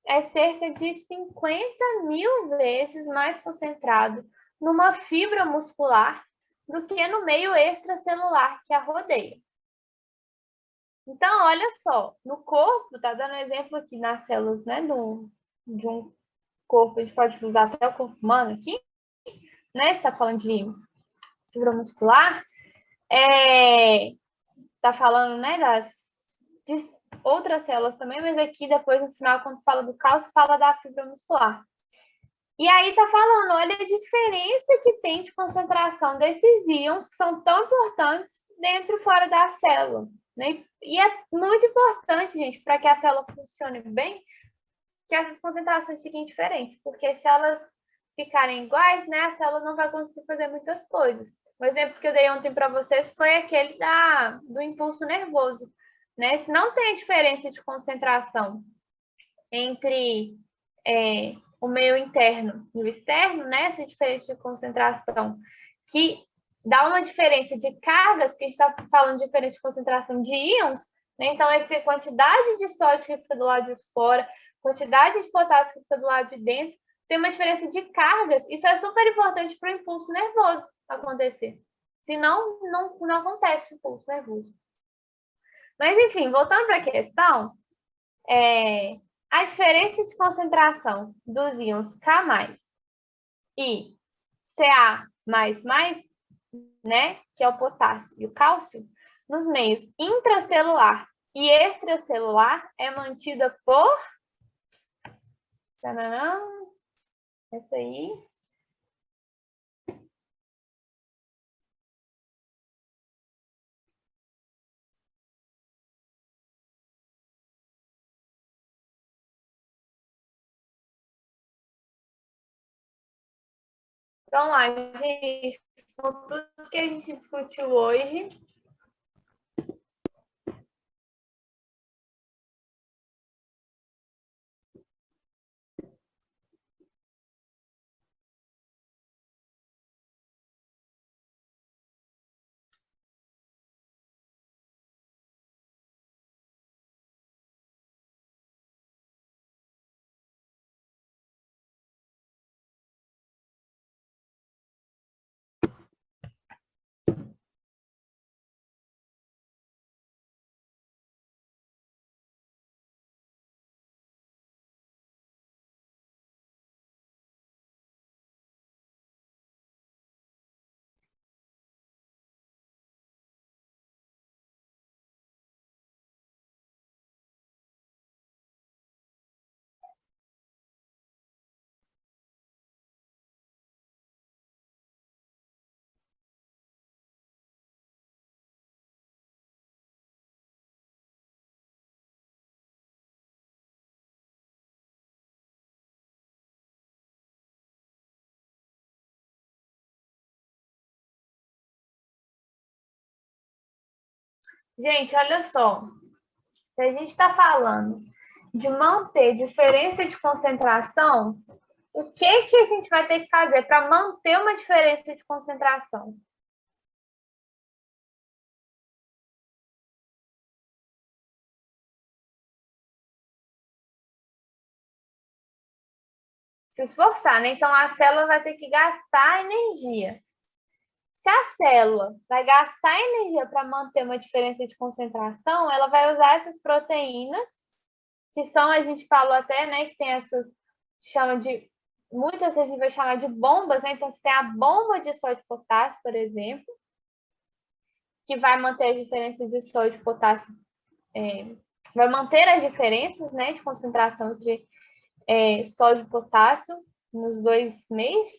é cerca de 50.000 vezes mais concentrado numa fibra muscular do que no meio extracelular que a rodeia. Então, olha só, no corpo, tá dando exemplo aqui nas células, né, de um corpo, a gente pode usar até o corpo humano aqui, né, está falando de fibra muscular, tá falando, né, de outras células também, mas aqui depois, no final, quando fala do cálcio, fala da fibra muscular. E aí tá falando, olha a diferença que tem de concentração desses íons que são tão importantes dentro e fora da célula, né? E é muito importante, gente, para que a célula funcione bem, que essas concentrações fiquem diferentes, porque se elas ficarem iguais, né, a célula não vai conseguir fazer muitas coisas. O exemplo que eu dei ontem para vocês foi aquele do impulso nervoso, né? Se não tem a diferença de concentração entre o meio interno e o externo, né? Essa diferença de concentração que dá uma diferença de cargas, porque a gente está falando de diferença de concentração de íons, né? Então, essa quantidade de sódio que fica do lado de fora, quantidade de potássio que fica do lado de dentro, tem uma diferença de cargas. Isso é super importante para o impulso nervoso acontecer. Senão, não acontece o impulso nervoso. Mas, enfim, voltando para a questão, a diferença de concentração dos íons K+, e Ca++, né, que é o potássio e o cálcio, nos meios intracelular e extracelular é mantida por... Tcharam, essa aí. Então, lá, gente, com tudo que a gente discutiu hoje, gente, olha só. Se a gente está falando de manter diferença de concentração, o que a gente vai ter que fazer para manter uma diferença de concentração? Se esforçar, né? Então, a célula vai ter que gastar energia. Se a célula vai gastar energia para manter uma diferença de concentração, ela vai usar essas proteínas, que são, a gente falou até, né, que tem essas, chama de, muitas a gente vai chamar de bombas, né? Então, você tem a bomba de sódio e potássio, por exemplo, que vai manter as diferenças de sódio e potássio, vai manter as diferenças, né, de concentração entre sódio e potássio nos dois meios.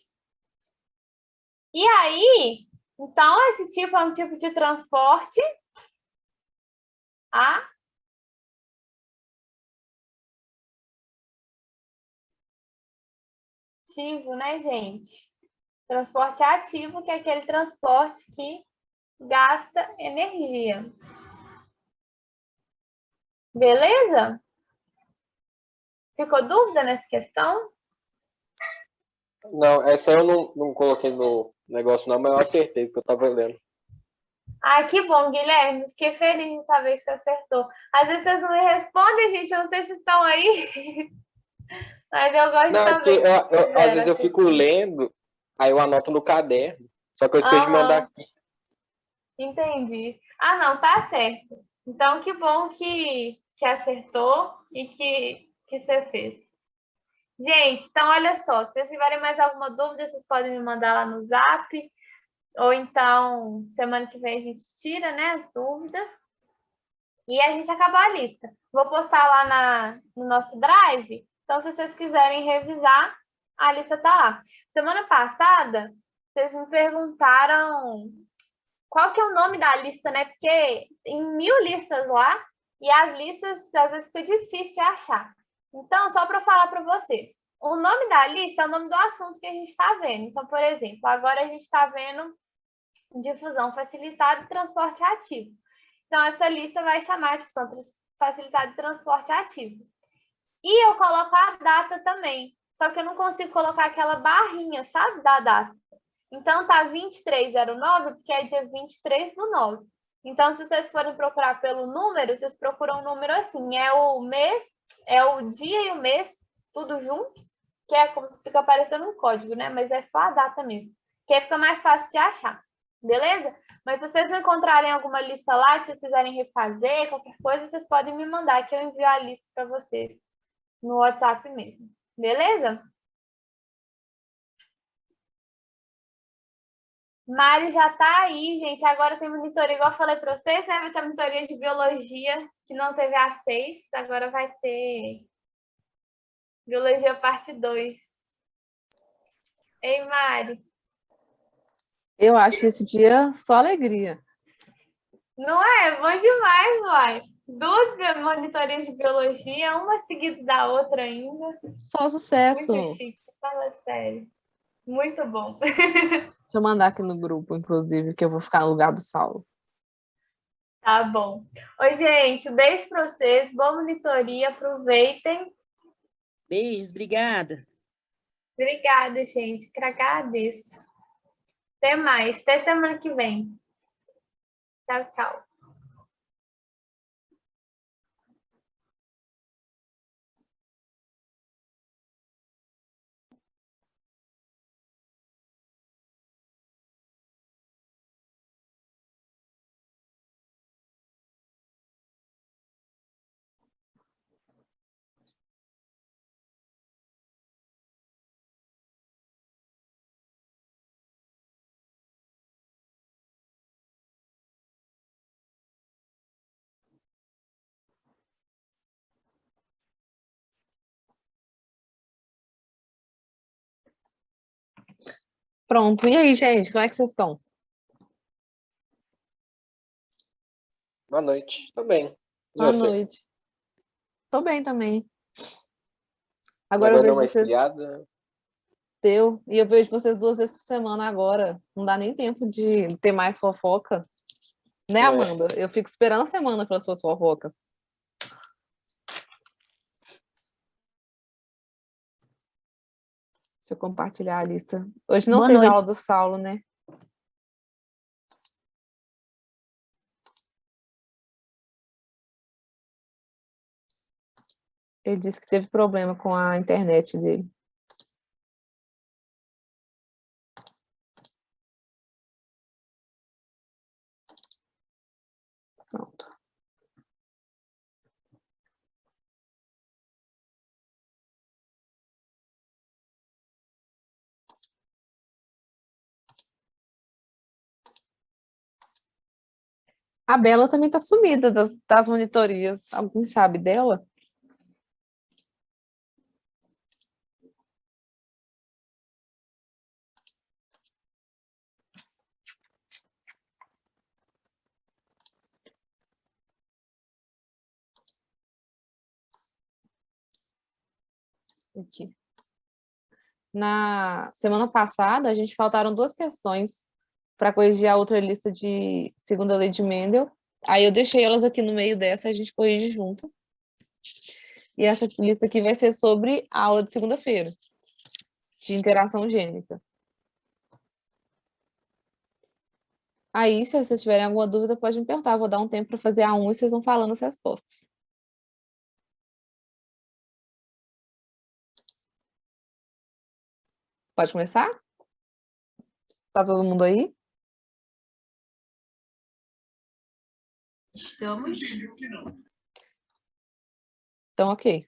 E aí, então, esse tipo é um tipo de transporte ativo, né, gente? Transporte ativo, que é aquele transporte que gasta energia. Beleza? Ficou dúvida nessa questão? Não, essa eu não coloquei no negócio não, mas eu acertei, porque eu tava lendo. Ah, que bom, Guilherme. Fiquei feliz de saber que você acertou. Às vezes vocês não me respondem, gente. Eu não sei se estão aí. Mas eu gosto de Não, é porque saber. às vezes eu fico lendo, aí eu anoto no caderno, só que eu esqueci de mandar aqui. Entendi. Ah, não, tá certo. Então, que bom que acertou e que você fez. Gente, então olha só, se vocês tiverem mais alguma dúvida, vocês podem me mandar lá no Zap, ou então semana que vem a gente tira, né, as dúvidas. E a gente acabou a lista. Vou postar lá no nosso Drive, então se vocês quiserem revisar, a lista tá lá. Semana passada, vocês me perguntaram qual que é o nome da lista, né? Porque tem 1000 listas lá e as listas às vezes fica difícil de achar. Então, só para falar para vocês, o nome da lista é o nome do assunto que a gente está vendo. Então, por exemplo, agora a gente está vendo difusão facilitada e transporte ativo. Então, essa lista vai chamar de difusão facilitada e transporte ativo. E eu coloco a data também, só que eu não consigo colocar aquela barrinha, sabe, da data. Então, tá 2309, porque é dia 23/9. Então, se vocês forem procurar pelo número, vocês procuram um número assim, é o mês, é o dia e o mês, tudo junto, que é como se fica aparecendo um código, né? Mas é só a data mesmo, que aí fica mais fácil de achar, beleza? Mas se vocês não encontrarem alguma lista lá, que vocês quiserem refazer, qualquer coisa, vocês podem me mandar, que eu envio a lista para vocês no WhatsApp mesmo, beleza? Mari já tá aí, gente. Agora tem monitoria, igual eu falei para vocês, né? Vai ter monitoria de biologia, que não teve a 6, agora vai ter biologia parte 2. Ei, Mari. Eu acho esse dia só alegria. Não é? Bom demais, mãe. Duas monitorias de biologia, uma seguida da outra ainda. Só sucesso. Muito chique, fala sério. Muito bom. Deixa eu mandar aqui no grupo, inclusive, que eu vou ficar no lugar do Saulo. Tá bom. Oi, gente, beijo para vocês. Boa monitoria, aproveitem. Beijos, obrigada. Obrigada, gente. Que agradeço. Até mais. Até semana que vem. Tchau, tchau. Pronto. E aí, gente, como é que vocês estão? Boa noite. Tô bem. E Boa você? noite. Tô bem também. Agora eu Agora deu vejo uma vocês. esfriada. E eu vejo vocês 2 vezes por semana agora. Não dá nem tempo de ter mais fofoca. Né, Amanda? Eu fico esperando a semana pelas suas fofocas. Deixa eu compartilhar a lista. Hoje não Boa teve noite. aula do Saulo, né? Ele disse que teve problema com a internet dele. Pronto. A Bela também tá sumida das monitorias. Alguém sabe dela? Aqui. Na semana passada, a gente faltaram 2 questões para corrigir a outra lista de segunda lei de Mendel. Aí eu deixei elas aqui no meio dessa, a gente corrige junto. E essa lista aqui vai ser sobre a aula de segunda-feira, de interação gênica. Aí, se vocês tiverem alguma dúvida, pode me perguntar. Vou dar um tempo para fazer a 1 e vocês vão falando as respostas. Pode começar? Tá todo mundo aí? Estamos. Então, ok.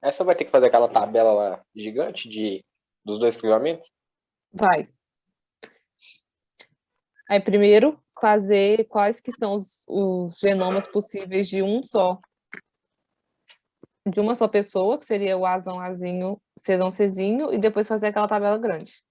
Essa vai ter que fazer aquela tabela lá gigante dos dois cruzamentos? Vai. Aí, primeiro, fazer quais que são os genomas possíveis de uma só pessoa, que seria o Azão, Azinho, Czão, Czinho, e depois fazer aquela tabela grande.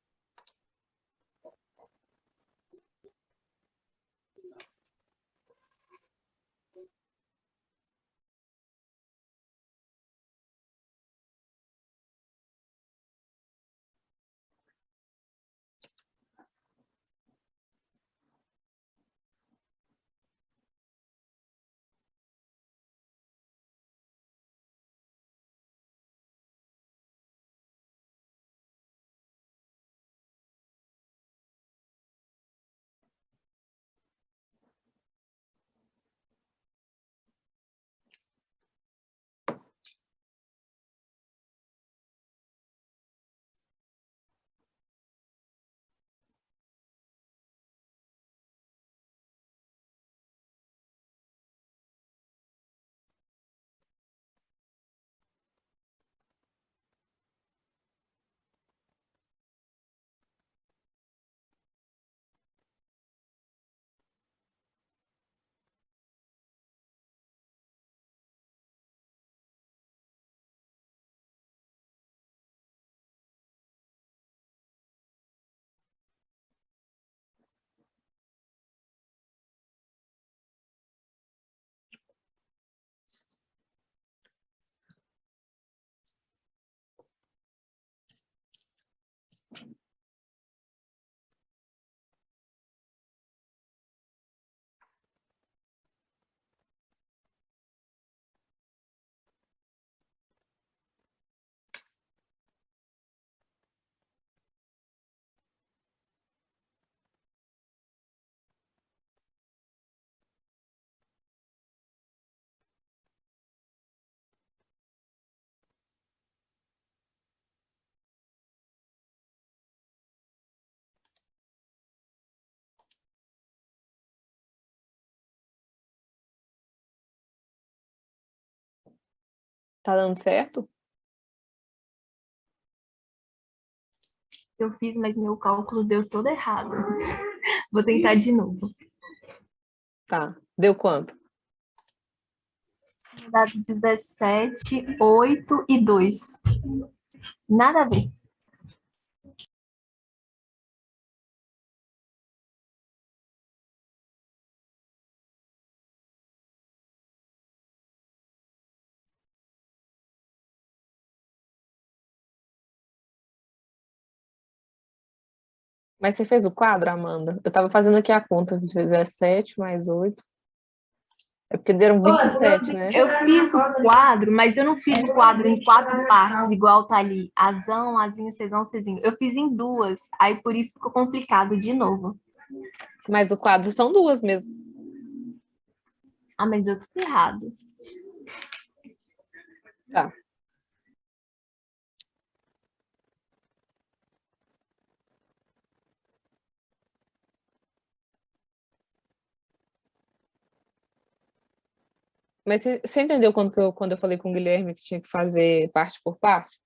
Tá dando certo? Eu fiz, mas meu cálculo deu todo errado. Vou tentar de novo. Tá. Deu quanto? Dado 17, 8 e 2. Nada a ver. Mas você fez o quadro, Amanda? Eu tava fazendo aqui a conta, 17 mais 8. É porque deram 27, né? Eu fiz o quadro, mas eu não fiz o quadro em 4 partes, igual tá ali. Azão, Azinho, Czão, Czinho. Eu fiz em 2. Aí por isso ficou complicado de novo. Mas o quadro são duas mesmo. Ah, mas deu tudo errado. Tá. Mas você entendeu quando eu falei com o Guilherme que tinha que fazer parte por parte?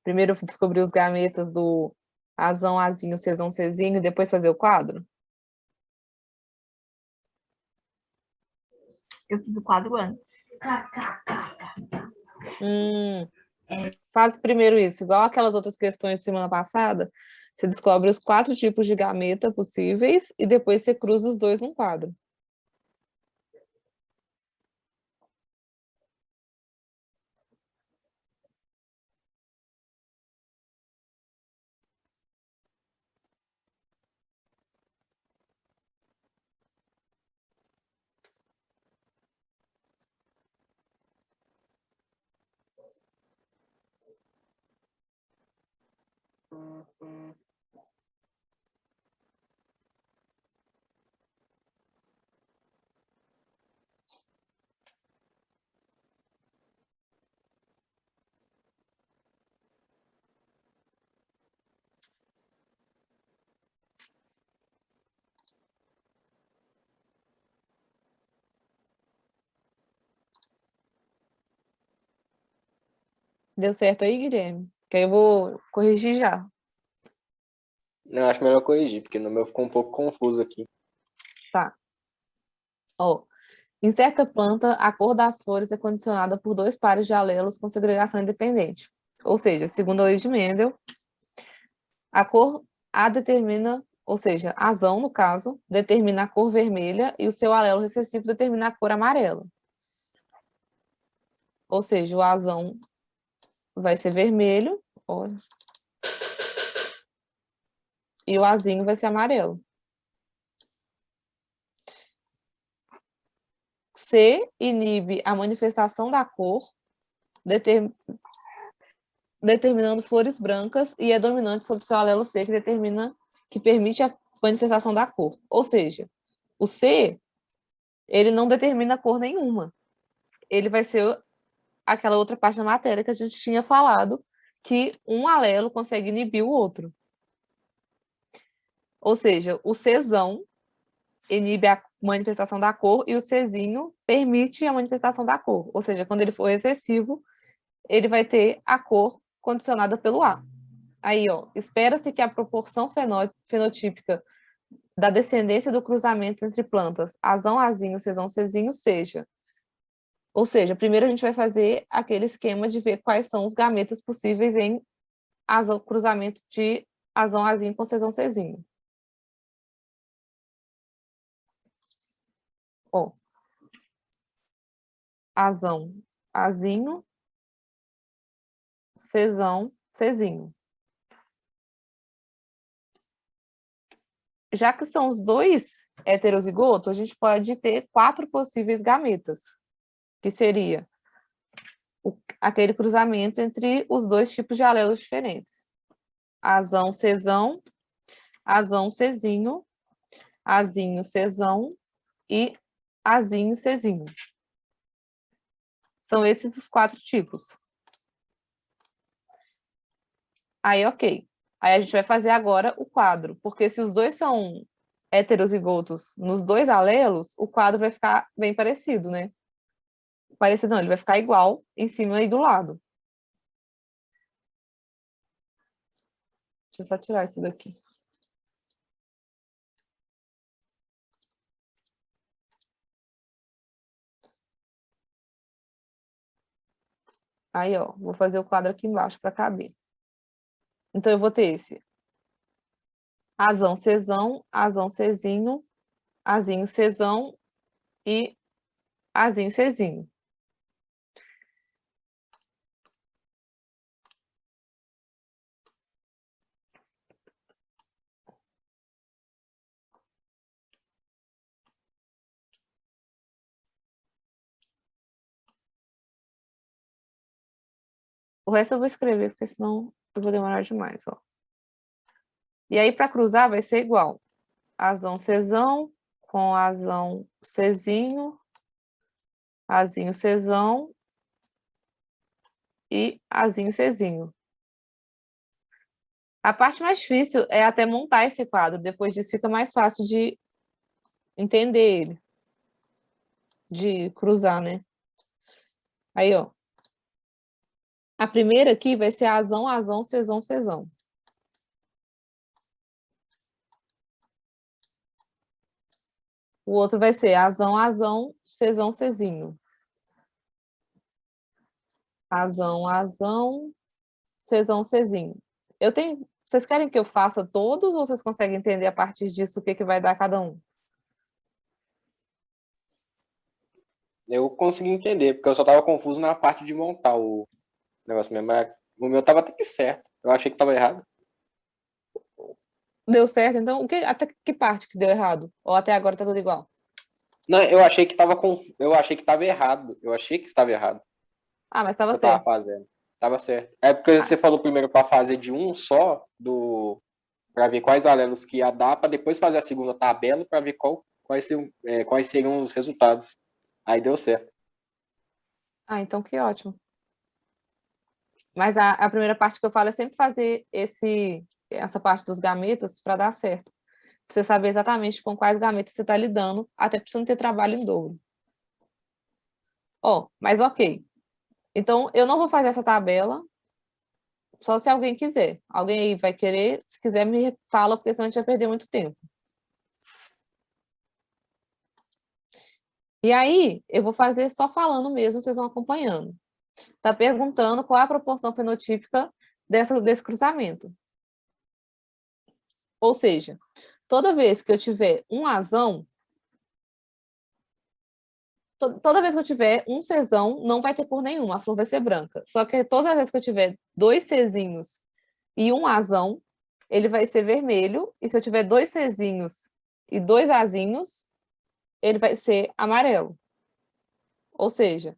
Primeiro eu descobri os gametas do Azão, Azinho, Czão, Czinho, e depois fazer o quadro? Eu fiz o quadro antes. Faz primeiro isso, igual aquelas outras questões de semana passada. Você descobre os 4 tipos de gameta possíveis e depois você cruza os dois num quadro. Deu certo aí, Guilherme? Que aí eu vou corrigir já. Não, acho melhor corrigir, porque no meu ficou um pouco confuso aqui. Tá. Ó, em certa planta, a cor das flores é condicionada por dois pares de alelos com segregação independente. Ou seja, segundo a lei de Mendel, a cor A determina, ou seja, a azão, no caso, determina a cor vermelha e o seu alelo recessivo determina a cor amarela. Ou seja, o azão vai ser vermelho, olha, e o azinho vai ser amarelo. C inibe a manifestação da cor, determinando flores brancas, e é dominante sobre seu alelo C, que permite a manifestação da cor. Ou seja, o C, ele não determina cor nenhuma. Ele vai ser aquela outra parte da matéria que a gente tinha falado, que um alelo consegue inibir o outro. Ou seja, o Czão inibe a manifestação da cor e o Czinho permite a manifestação da cor. Ou seja, quando ele for recessivo, ele vai ter a cor condicionada pelo A. Aí, ó, espera-se que a proporção fenotípica da descendência do cruzamento entre plantas azão, azinho, Czão, Czinho seja. Ou seja, primeiro a gente vai fazer aquele esquema de ver quais são os gametas possíveis em cruzamento de azão, azinho com Czão, Czinho. Ó, azão, azinho, Czão, Czinho. Já que são os dois heterozigotos, a gente pode ter 4 possíveis gametas, que seria aquele cruzamento entre os dois tipos de alelos diferentes. Azão, Czão, azão, Czinho, azinho, Czão e azinho, Czinho. São esses os 4 tipos. Aí, ok. Aí a gente vai fazer agora o quadro, porque se os dois são heterozigotos nos dois alelos, o quadro vai ficar bem parecido, né? Parecido não, ele vai ficar igual em cima e do lado. Deixa eu só tirar isso daqui. Aí, ó, vou fazer o quadro aqui embaixo para caber. Então, eu vou ter esse azão, Czão, azão, Czinho, azinho, Czão e azinho, Czinho. O resto eu vou escrever, porque senão eu vou demorar demais, ó. E aí, para cruzar, vai ser igual. Azão, Czão, com azão, Czinho, azinho, Czão e azinho, Czinho. A parte mais difícil é até montar esse quadro. Depois disso, fica mais fácil de entender ele. De cruzar, né? Aí, ó. A primeira aqui vai ser azão, azão, Czão, Czão. O outro vai ser azão, azão, Czão, Czinho. Azão, azão, Czão, Czinho. Eu tenho... Vocês querem que eu faça todos ou vocês conseguem entender a partir disso o que vai dar cada um? Eu consegui entender, porque eu só estava confuso na parte de montar o negócio mesmo. Mas o meu estava até que certo. Eu achei que estava errado. Deu certo? Então, até que parte que deu errado? Ou até agora tá tudo igual? Não, eu achei que estava eu achei que estava errado. Eu achei que estava errado. Ah, mas estava Eu estava certo. fazendo. Tava certo. É porque você falou primeiro para fazer de um só, para ver quais alelos que ia dar, para depois fazer a segunda tabela para ver quais seriam os resultados. Aí deu certo. Ah, então que ótimo. Mas a primeira parte que eu falo é sempre fazer essa parte dos gametas para dar certo. Pra você saber exatamente com quais gametas você está lidando, até para você não ter trabalho em dobro. Ó, mas ok. Então, eu não vou fazer essa tabela, só se alguém quiser. Alguém aí vai querer, se quiser me fala, porque senão a gente vai perder muito tempo. E aí, eu vou fazer só falando mesmo, vocês vão acompanhando. Está perguntando qual é a proporção fenotípica desse cruzamento. Ou seja, toda vez que eu tiver um Azão, toda vez que eu tiver um Czão, não vai ter cor nenhuma, a flor vai ser branca. Só que todas as vezes que eu tiver 2 Czinhos e um Azão, ele vai ser vermelho. E se eu tiver 2 Czinhos e 2 Azinhos, ele vai ser amarelo. Ou seja,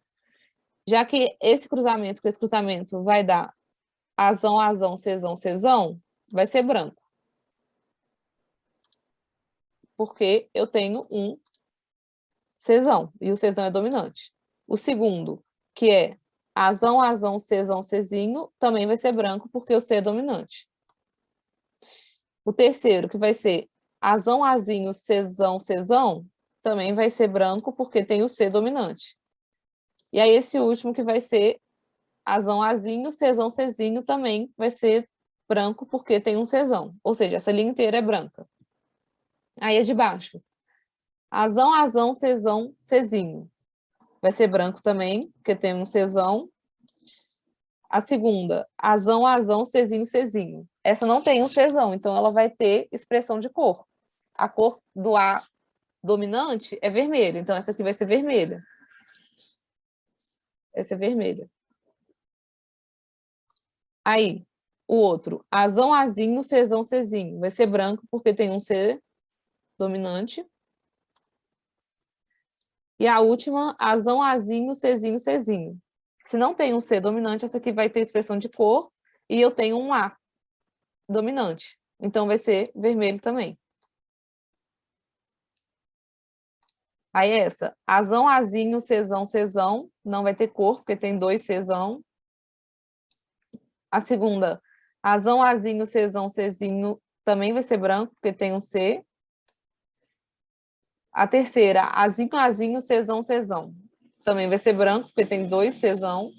já que esse cruzamento com esse cruzamento vai dar Azão, Azão, Czão, Czão, vai ser branco. Porque eu tenho um Czão, e o Czão é dominante. O segundo, que é Azão, Azão, Czão, Czinho, também vai ser branco, porque o C é dominante. O terceiro, que vai ser Azão, Azinho, Czão, Czão, também vai ser branco, porque tem o C dominante. E aí esse último, que vai ser Azão, Azinho, Czão, Czinho, também vai ser branco, porque tem um Czão. Ou seja, essa linha inteira é branca. Aí é de baixo. Azão, Azão, Czão, Czinho. Vai ser branco também, porque tem um Czão. A segunda, Azão, Azão, Czinho, Czinho. Essa não tem um Czão, então ela vai ter expressão de cor. A cor do A dominante é vermelho, então essa aqui vai ser vermelha. Essa é vermelha. Aí, o outro, Azão, Azinho, Czão, Czinho. Vai ser branco, porque tem um C dominante. E a última, Azão, Azinho, Czinho, Czinho. Se não tem um C dominante, essa aqui vai ter expressão de cor, e eu tenho um A dominante. Então, vai ser vermelho também. Aí essa, Azão, Azinho, Czão, Czão, não vai ter cor, porque tem 2 Czão. A segunda, Azão, Azinho, Czão, Czinho, também vai ser branco, porque tem um C. A terceira, Azinho, Azinho, Czão, Czão. Também vai ser branco, porque tem 2 Czão.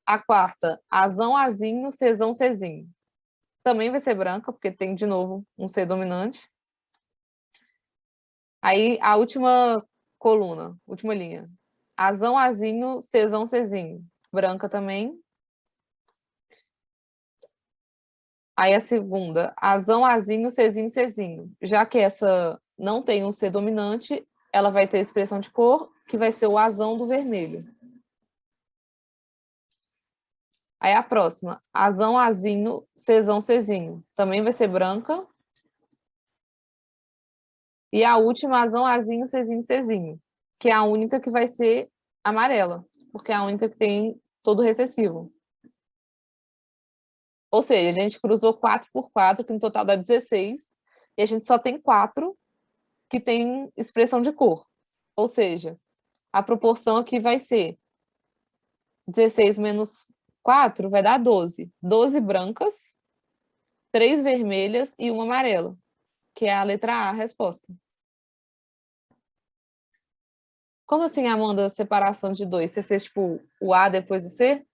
A quarta, Azão, Azinho, Czão, Czinho. Também vai ser branca, porque tem, de novo, um C dominante. Aí, a última coluna, última linha. Azão, Azinho, Czão, Czinho. Branca também. Aí a segunda, Azão, Azinho, Czinho, Czinho. Já que essa não tem um C dominante, ela vai ter expressão de cor, que vai ser o azão do vermelho. Aí a próxima, Azão, Azinho, Czão, Czinho. Também vai ser branca. E a última, Azão, Azinho, Czinho, Czinho. Que é a única que vai ser amarela, porque é a única que tem todo recessivo. Ou seja, a gente cruzou 4 por 4, que no total dá 16, e a gente só tem 4 que tem expressão de cor. Ou seja, a proporção aqui vai ser 16 menos 4 vai dar 12. 12 brancas, 3 vermelhas e uma amarela, que é a letra A, a resposta. Como assim, Amanda, separação de 2? Você fez, tipo, o A depois o C?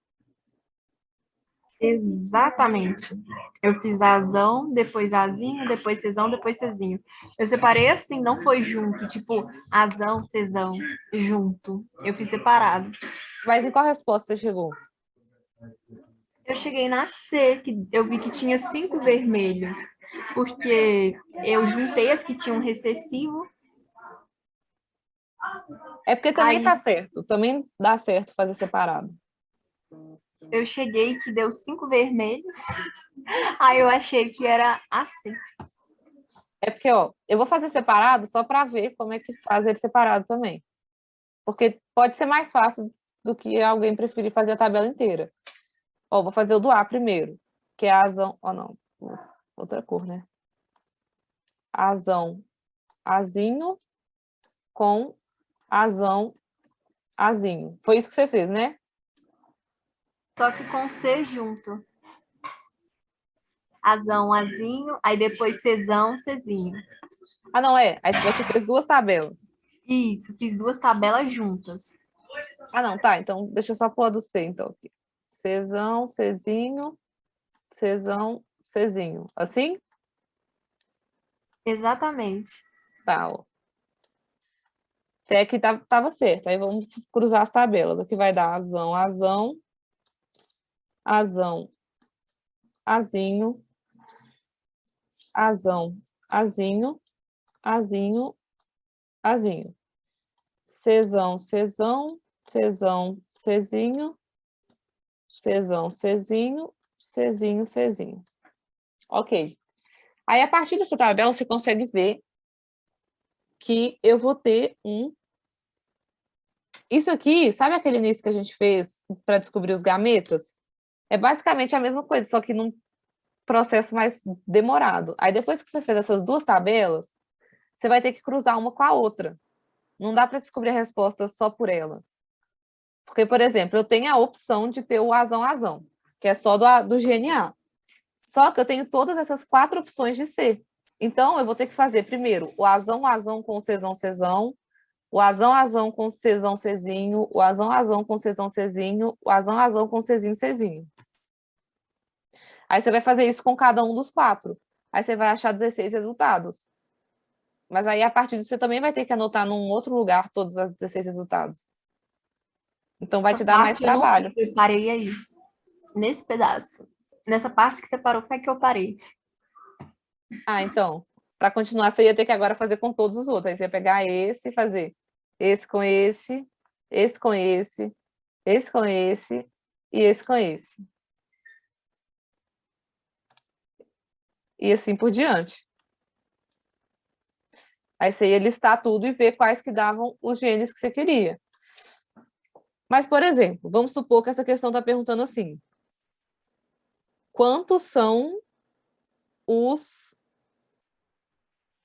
Exatamente. Eu fiz Azão, depois Azinho, depois Czão, depois Czinho. Eu separei assim, não foi junto, tipo, Azão, Czão, junto. Eu fiz separado. Mas em qual resposta você chegou? Eu cheguei na C, que eu vi que tinha 5 vermelhos, porque eu juntei as que tinham recessivo. É porque também Aí- tá certo, também dá certo fazer separado. Eu cheguei que deu 5 vermelhos, aí eu achei que era assim. É porque, ó, eu vou fazer separado só para ver como é que faz ele separado também. Porque pode ser mais fácil do que alguém preferir fazer a tabela inteira. Ó, vou fazer o do A primeiro, que é azão... Ó, não, outra cor, né? Azão, azinho com azão, azinho. Foi isso que você fez, né? Só que com C junto. Azão, Azinho, aí depois Czão, Czinho. Ah, não, é. Aí você fez 2 tabelas. Isso, fiz duas tabelas juntas. Ah, não, tá. Então, deixa eu só pôr a do C, então. Aqui. Czão, Czinho, Czão, Czinho. Assim? Exatamente. Tá, ó. Até aqui tava certo. Aí vamos cruzar as tabelas. Aqui vai dar azão, azão, azão, azinho, azão, azinho, azinho, azinho. Czão, Czão, Czão, Czinho, Czão, Czinho, Czinho, Czinho. Ok. Aí, a partir dessa tabela, você consegue ver que eu vou ter um... Isso aqui, sabe aquele início que a gente fez para descobrir os gametas? É basicamente a mesma coisa, só que num processo mais demorado. Aí, depois que você fez essas duas tabelas, você vai ter que cruzar uma com a outra. Não dá para descobrir a resposta só por ela. Porque, por exemplo, eu tenho a opção de ter o azão-azão, que é só do GNA. Só que eu tenho todas essas 4 opções de C. Então, eu vou ter que fazer primeiro o azão-azão com o Czão-Czão, o azão-azão com o Czão-Czinho, o azão-azão com o Czão-Czinho, o azão-azão com o Czinho-Czinho. Aí você vai fazer isso com cada um dos 4. Aí você vai achar 16 resultados. Mas aí, a partir disso, você também vai ter que anotar num outro lugar todos os 16 resultados. Então, vai te Essa dar mais parte eu não trabalho. fiz, eu parei aí, nesse pedaço. Nessa parte que você parou, foi que eu parei. Ah, então, para continuar, você ia ter que agora fazer com todos os outros. Aí você ia pegar esse e fazer esse com esse com esse com esse e esse com esse. E assim por diante. Aí você ia listar tudo e ver quais que davam os genes que você queria. Mas, por exemplo, vamos supor que essa questão está perguntando assim: quantos são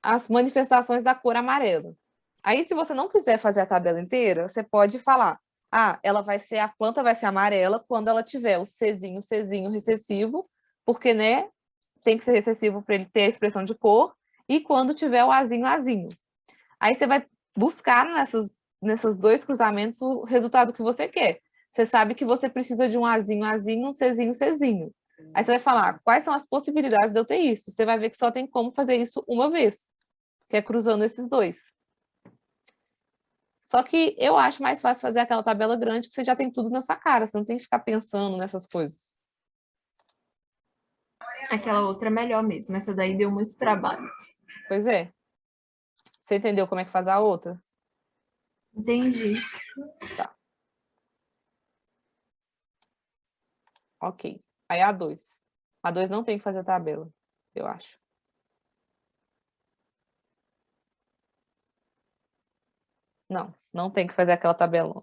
as manifestações da cor amarela? Aí, se você não quiser fazer a tabela inteira, você pode falar: ah, a planta vai ser amarela quando ela tiver o Czinho recessivo, porque, né, tem que ser recessivo para ele ter a expressão de cor, e quando tiver o azinho. Aí você vai buscar nesses dois cruzamentos o resultado que você quer. Você sabe que você precisa de um azinho, um Czinho. Aí você vai falar, quais são as possibilidades de eu ter isso? Você vai ver que só tem como fazer isso uma vez, que é cruzando esses dois. Só que eu acho mais fácil fazer aquela tabela grande que você já tem tudo na sua cara, você não tem que ficar pensando nessas coisas. Aquela outra é melhor mesmo. Essa daí deu muito trabalho. Pois é. Você entendeu como é que faz a outra? Entendi. Tá. Ok. Aí a 2. A 2 não tem que fazer tabela, eu acho. Não, não tem que fazer aquela tabelona.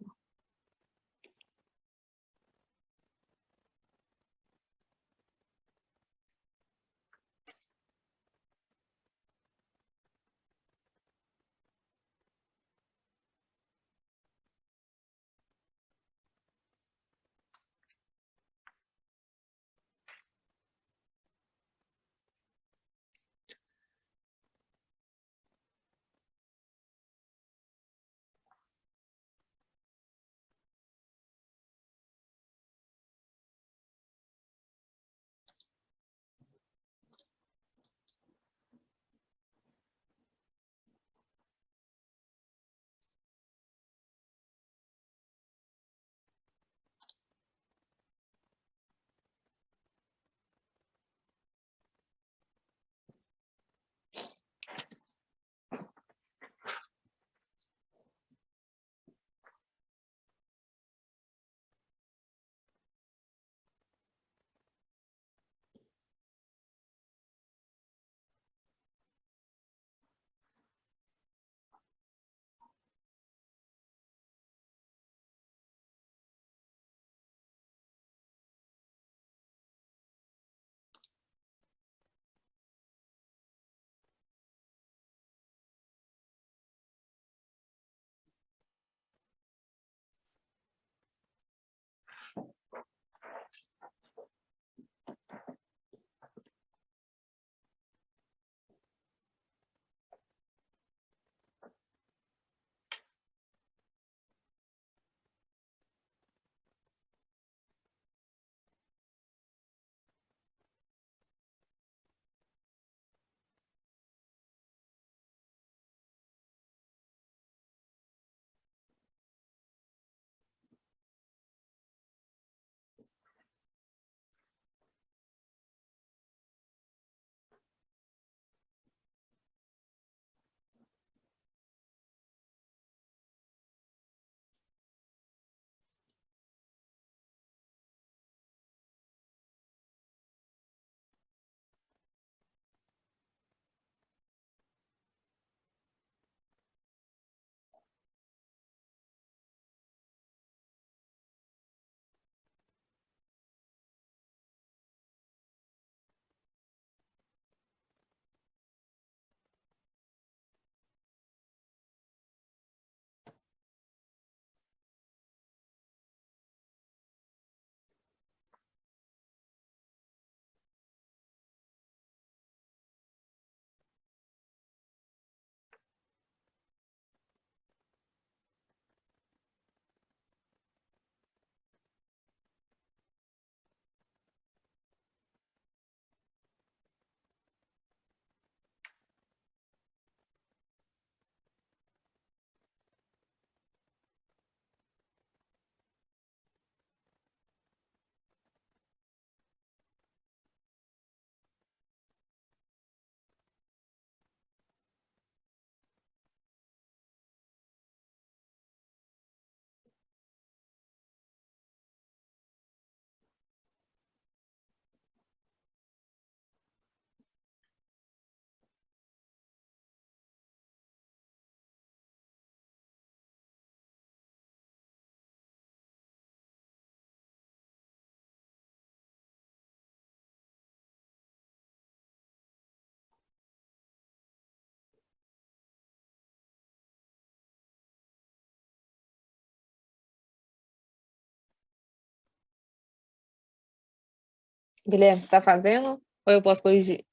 Guilherme, você está fazendo? Ou eu posso corrigir?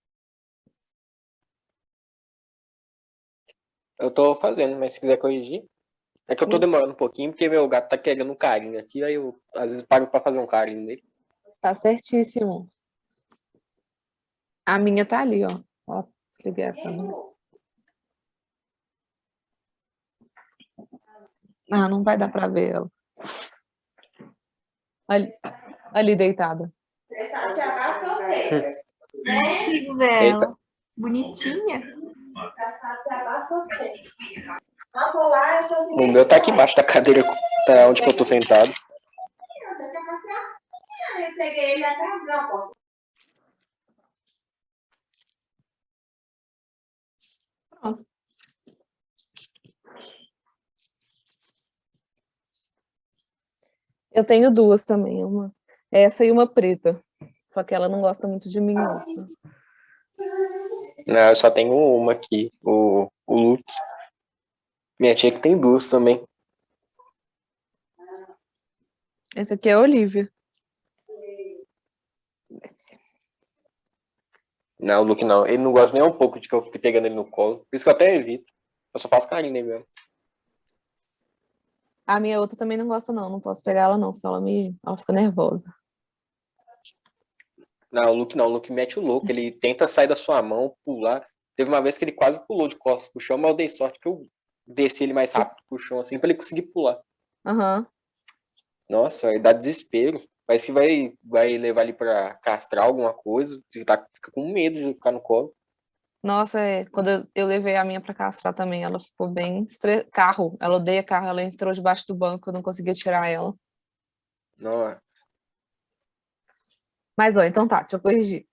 Eu tô fazendo, mas se quiser corrigir. É que eu tô demorando um pouquinho, porque meu gato tá querendo um carinho aqui, aí eu às vezes paro pra fazer um carinho nele. Tá certíssimo. A minha tá ali, ó. Ó, desliguei a câmera. Ah, não vai dar pra ver ela. Ali deitada. Consigo ver Eita, ela. Bonitinha. o meu tá aqui embaixo da cadeira, tá onde que eu tô sentado. Pronto. Eu tenho duas também, uma essa e uma preta. Só que ela não gosta muito de minhoca. Não, eu só tenho uma aqui, o Luke. Minha tia que tem duas também. Essa aqui é a Olivia. Não, o Luke não. Ele não gosta nem um pouco de que eu fique pegando ele no colo. Por isso que eu até evito. Eu só faço carinho nele mesmo. A minha outra também não gosta, não. Não posso pegar ela, não, senão ela fica nervosa. Não, o Luke não. O Luke mete o louco. Ele tenta sair da sua mão, pular. Teve uma vez que ele quase pulou de costas pro chão, mas eu dei sorte que eu desci ele mais rápido pro chão, assim, pra ele conseguir pular. Aham. Nossa, aí dá desespero. Parece que vai levar ele pra castrar alguma coisa. Ele fica com medo de ficar no colo. Nossa, quando eu levei a minha pra castrar também, ela ficou bem carro. Ela odeia carro, ela entrou debaixo do banco, eu não conseguia tirar ela. Não, Mas, ó, então tá, deixa eu corrigir.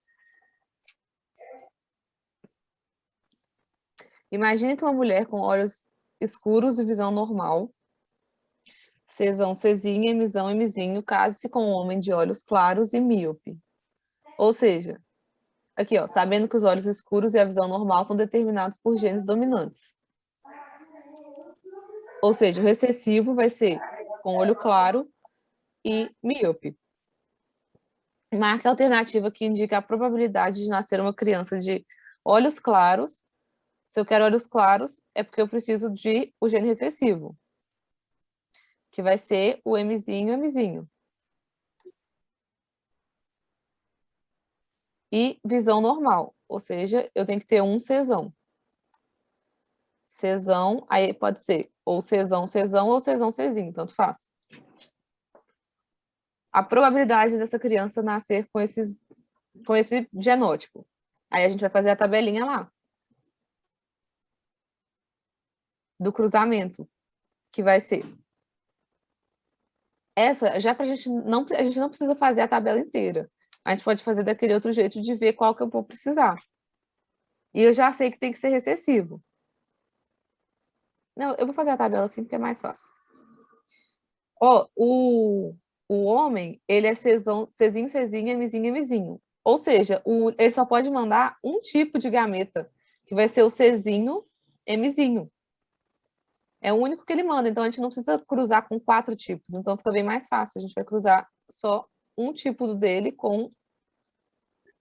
Imagine que uma mulher com olhos escuros e visão normal, Czão, Czinho, Mzão, Mzinho, case-se com um homem de olhos claros e míope. Ou seja, aqui, ó, sabendo que os olhos escuros e a visão normal são determinados por genes dominantes. Ou seja, o recessivo vai ser com olho claro e míope. Marque a alternativa que indica a probabilidade de nascer uma criança de olhos claros. Se eu quero olhos claros, é porque eu preciso de o gene recessivo, que vai ser o Mzinho, Mzinho. E visão normal, ou seja, eu tenho que ter um Czão. Czão, aí pode ser ou Czão, Czão ou Czão, Czinho, tanto faz. A probabilidade dessa criança nascer com esse genótipo. Aí a gente vai fazer a tabelinha lá. Do cruzamento, que vai ser essa, já pra gente não precisa fazer a tabela inteira. A gente pode fazer daquele outro jeito de ver qual que eu vou precisar. E eu já sei que tem que ser recessivo. Não, eu vou fazer a tabela assim porque é mais fácil. Ó, o homem, ele é Czinho, Czinho, Mzinho, Mzinho. Ou seja, ele só pode mandar um tipo de gameta, que vai ser o Czinho, Mzinho. É o único que ele manda, então a gente não precisa cruzar com 4 tipos, então fica bem mais fácil. A gente vai cruzar só um tipo do dele com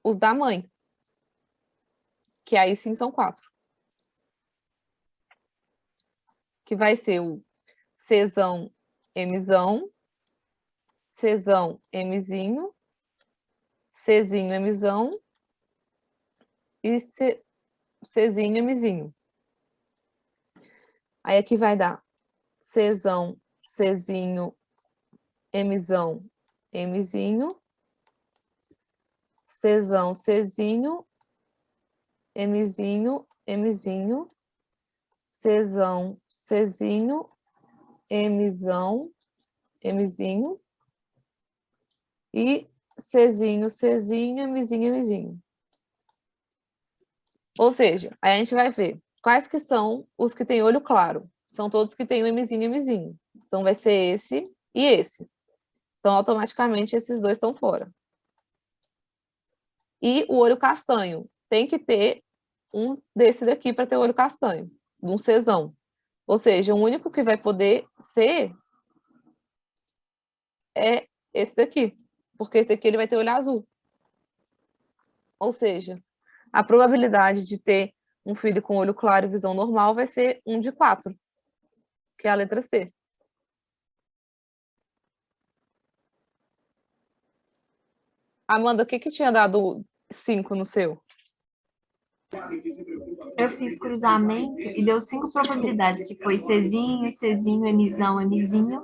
os da mãe, que aí sim são 4. Que vai ser o Czão, Mzão, Czão, Mzinho, Czinho, Mzão e Czinho, Mzinho. Aí aqui vai dar Czão, Czinho, Mzão, Mzinho, Czão, Czinho, Mzinho, Mzinho, Czão, Czinho, Mzão, Mzinho e Czinho, Czinho, Mzinho, Mzinho. Ou seja, aí a gente vai ver quais que são os que têm olho claro. São todos que têm o Mzinho, Mzinho. Então vai ser esse e esse. Então automaticamente esses dois estão fora. E o olho castanho tem que ter um desse daqui para ter o olho castanho, de um Czão. Ou seja, o único que vai poder ser é esse daqui, porque esse aqui ele vai ter olho azul. Ou seja, a probabilidade de ter um filho com olho claro e visão normal vai ser 1 de 4, que é a letra C. Amanda, o que que tinha dado 5 no seu? Eu fiz cruzamento e deu 5 probabilidades, que foi Czinho, Czinho, Mzão, Mzinho,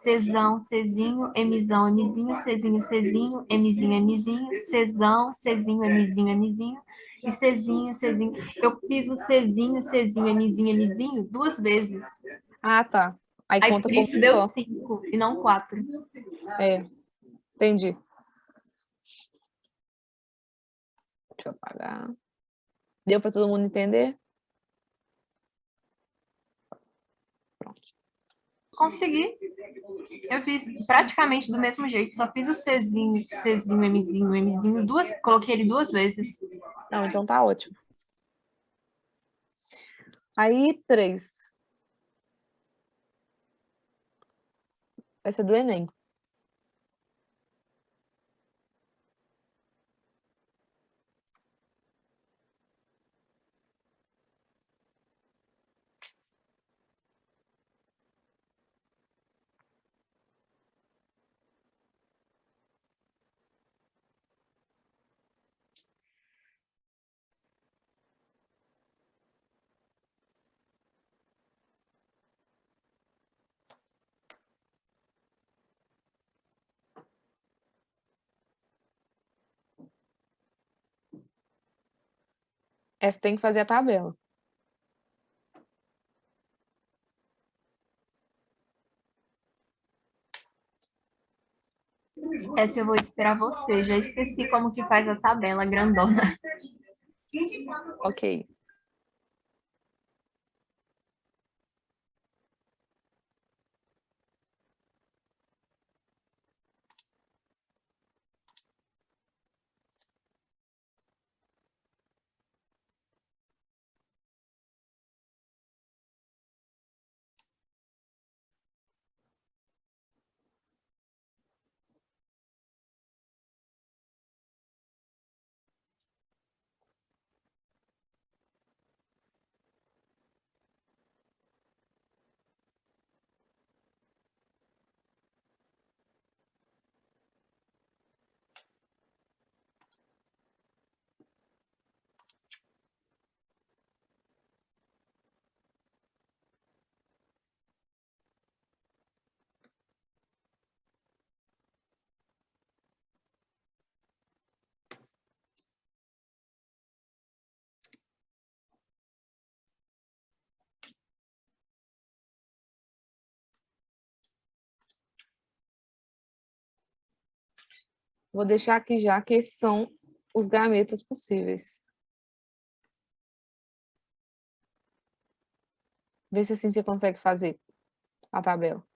Czão, Czinho, Mzão, Mzinho, Czinho, Czinho, Mzinho, Mzinho, Czão, Czinho, Mzinho, Mzinho, e Czinho, Czinho. Eu fiz o Czinho, Czinho, Mzinho, Mzinho 2 vezes. Ah, tá. Aí Aí conta por como isso deu só. 5 e não 4. É, entendi. Deixa eu apagar. Deu para todo mundo entender? Consegui. Eu fiz praticamente do mesmo jeito, só fiz o Czinho, Czinho, Mzinho, coloquei ele 2 vezes. Não, então tá ótimo. Aí, 3. Essa é do Enem. Essa tem que fazer a tabela. Essa eu vou esperar você. Já esqueci como que faz a tabela grandona. Ok. Vou deixar aqui já que esses são os gametas possíveis. Vê se assim você consegue fazer a tabela.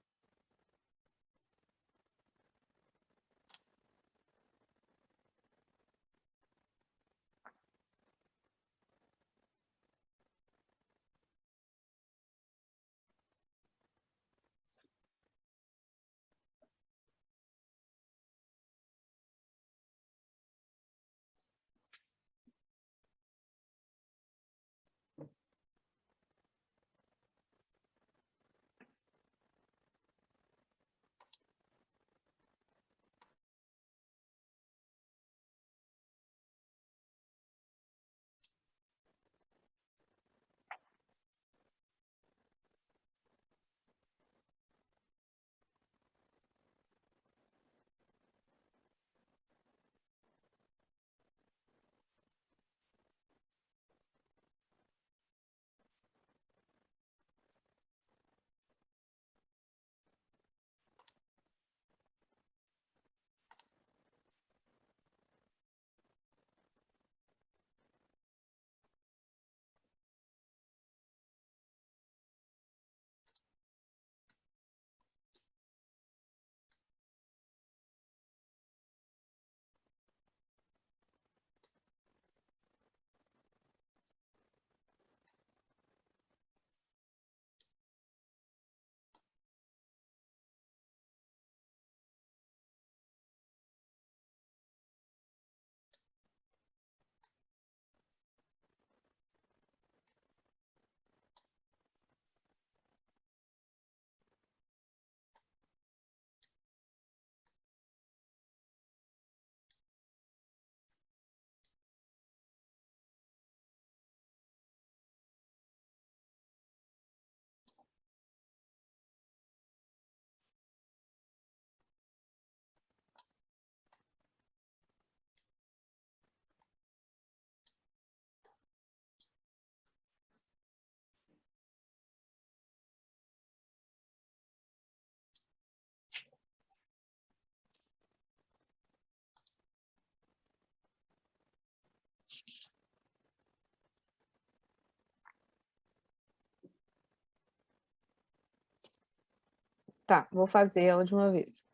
Tá, vou fazer ela de uma vez.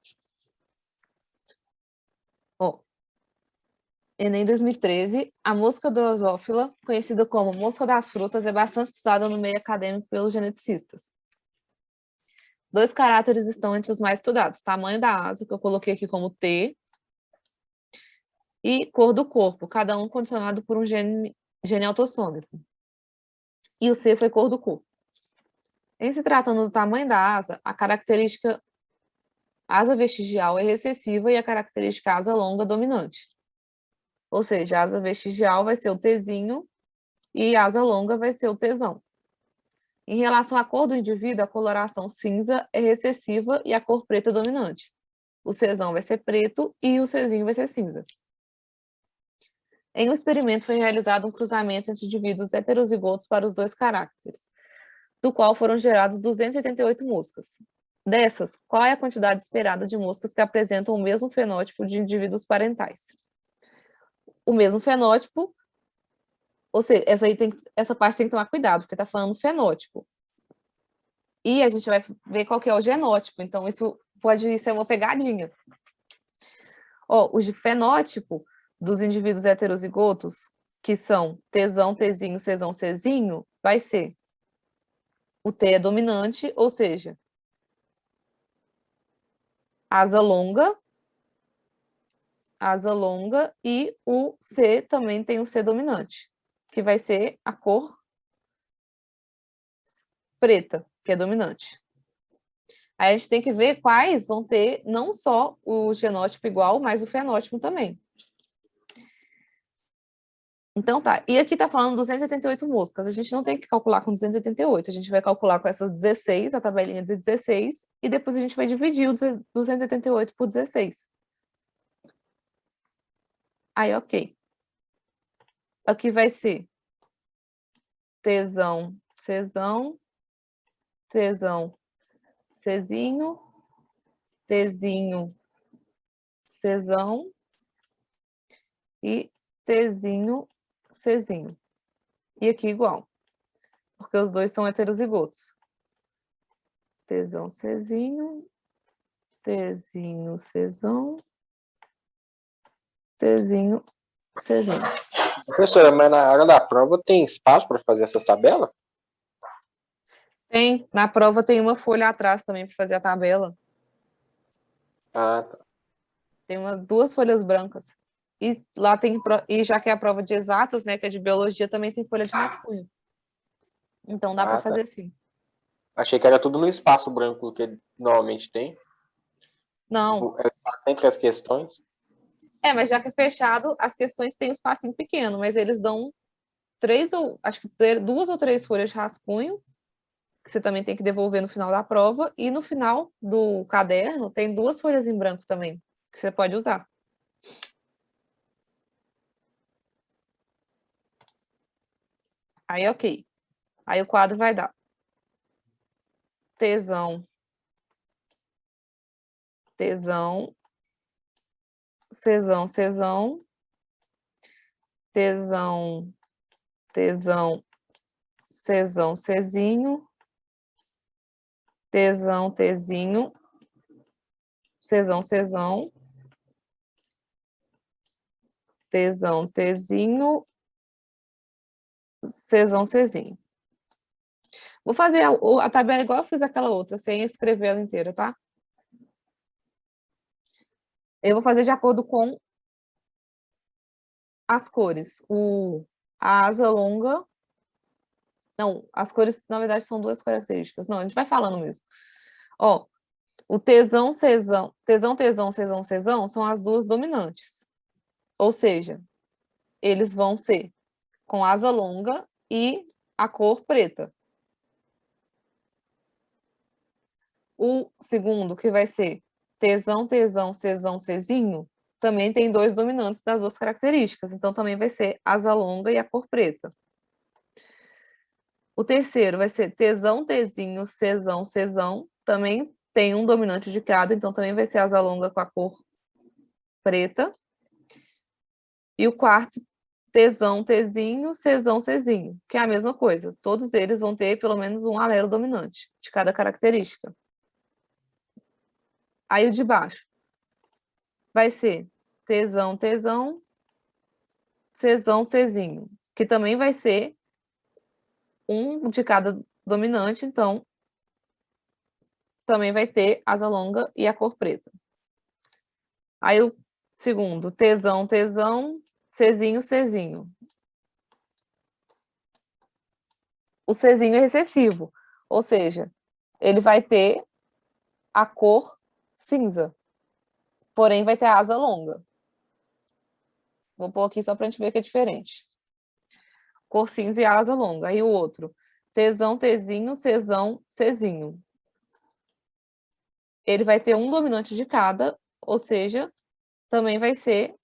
Ó, Enem 2013, a mosca drosófila, conhecida como mosca das frutas, é bastante estudada no meio acadêmico pelos geneticistas. 2 caracteres estão entre os mais estudados: tamanho da asa, que eu coloquei aqui como T, e cor do corpo, cada um condicionado por um gene autossômico. E o C foi cor do corpo. Em se tratando do tamanho da asa, a característica asa vestigial é recessiva e a característica asa longa dominante. Ou seja, a asa vestigial vai ser o Tzinho e a asa longa vai ser o Tzão. Em relação à cor do indivíduo, a coloração cinza é recessiva e a cor preta dominante. O Czão vai ser preto e o Czinho vai ser cinza. Em um experimento foi realizado um cruzamento entre indivíduos heterozigotos para os 2 caracteres, do qual foram geradas 288 moscas. Dessas, qual é a quantidade esperada de moscas que apresentam o mesmo fenótipo de indivíduos parentais? O mesmo fenótipo, ou seja, essa parte tem que tomar cuidado, porque está falando fenótipo. E a gente vai ver qual que é o genótipo, então isso pode ser uma pegadinha. Ó, o fenótipo dos indivíduos heterozigotos, que são Tzão, Tzinho, Czão, Czinho, vai ser o T é dominante, ou seja, asa longa, e o C também tem o C dominante, que vai ser a cor preta, que é dominante. Aí a gente tem que ver quais vão ter não só o genótipo igual, mas o fenótipo também. Então tá, e aqui tá falando 288 moscas, a gente não tem que calcular com 288, a gente vai calcular com essas 16, a tabelinha de 16, e depois a gente vai dividir o 288 por 16. Aí, ok. Aqui vai ser Tzão, Czão, Tzão, Czinho, Tzinho, Czão e Tzinho, Czinho. E aqui igual, porque os 2 são heterozigotos. Tzão, Czinho, Tzinho, Czão, Tzinho, Czinho. Professora, mas na hora da prova tem espaço para fazer essas tabelas? Tem, na prova tem uma folha atrás também para fazer a tabela. Ah, tá. Tem 2 folhas brancas. E lá tem, e já que é a prova de exatas, né, que é de biologia, também tem folha de rascunho. Então dá para Tá. fazer sim. Achei que era tudo no espaço branco que normalmente tem. Não, É o espaço entre as questões. mas já que é fechado, as questões têm um espacinho pequeno, mas eles dão 3 ou, acho que 2 ou 3 folhas de rascunho, que você também tem que devolver no final da prova, e no final do caderno tem 2 folhas em branco também, que você pode usar. Aí, ok. Aí o quadro vai dar Tzão, Tzão, Czão, Czão, Tzão, Tzão, Czão, Czinho, Tzão, Tzinho, Czão, Czão, Tzão, Tzinho, Czão, Czinho. Vou fazer a tabela igual eu fiz aquela outra, sem escrever ela inteira, tá? Eu vou fazer de acordo com as cores. A asa longa... Não, as cores, na verdade, são 2 características. Não, a gente vai falando mesmo. Ó, o Tzão, Czão, Czão são as 2 dominantes. Ou seja, eles vão ser com asa longa e a cor preta. O segundo, que vai ser Tzão, Czão, Czinho, também tem 2 dominantes das 2 características. Então, também vai ser asa longa e a cor preta. O terceiro vai ser Tzão, Tzinho, Czão, também tem um dominante de cada, então também vai ser asa longa com a cor preta. E o quarto, Tzão, Tzinho, Czinho, que é a mesma coisa. Todos eles vão ter pelo menos um alelo dominante de cada característica. Aí o de baixo vai ser Tzão, Tzão, Czão, Czinho, que também vai ser um de cada dominante, então também vai ter asa longa e a cor preta. Aí o segundo, Tzão, Tzão, Czinho, Czinho. O Czinho é recessivo, ou seja, ele vai ter a cor cinza, porém vai ter a asa longa. Vou pôr aqui só para a gente ver que é diferente. Cor cinza e asa longa. Aí o outro, Tzão, Tzinho, Czão, Czinho. Ele vai ter um dominante de cada, ou seja, também vai ser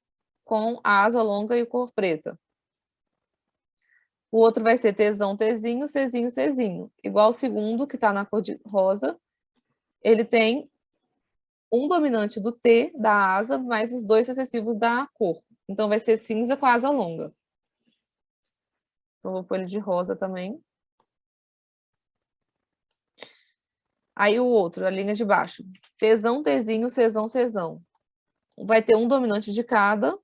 com a asa longa e cor preta. O outro vai ser Tzão, Tzinho, Czinho, Czinho. Igual o segundo, que está na cor de rosa. Ele tem um dominante do T, da asa, mais os dois recessivos da cor. Então, vai ser cinza com asa longa. Então, vou pôr ele de rosa também. Aí, o outro, a linha de baixo. Tzão, Tzinho, Czão, Czão. Vai ter um dominante de cada.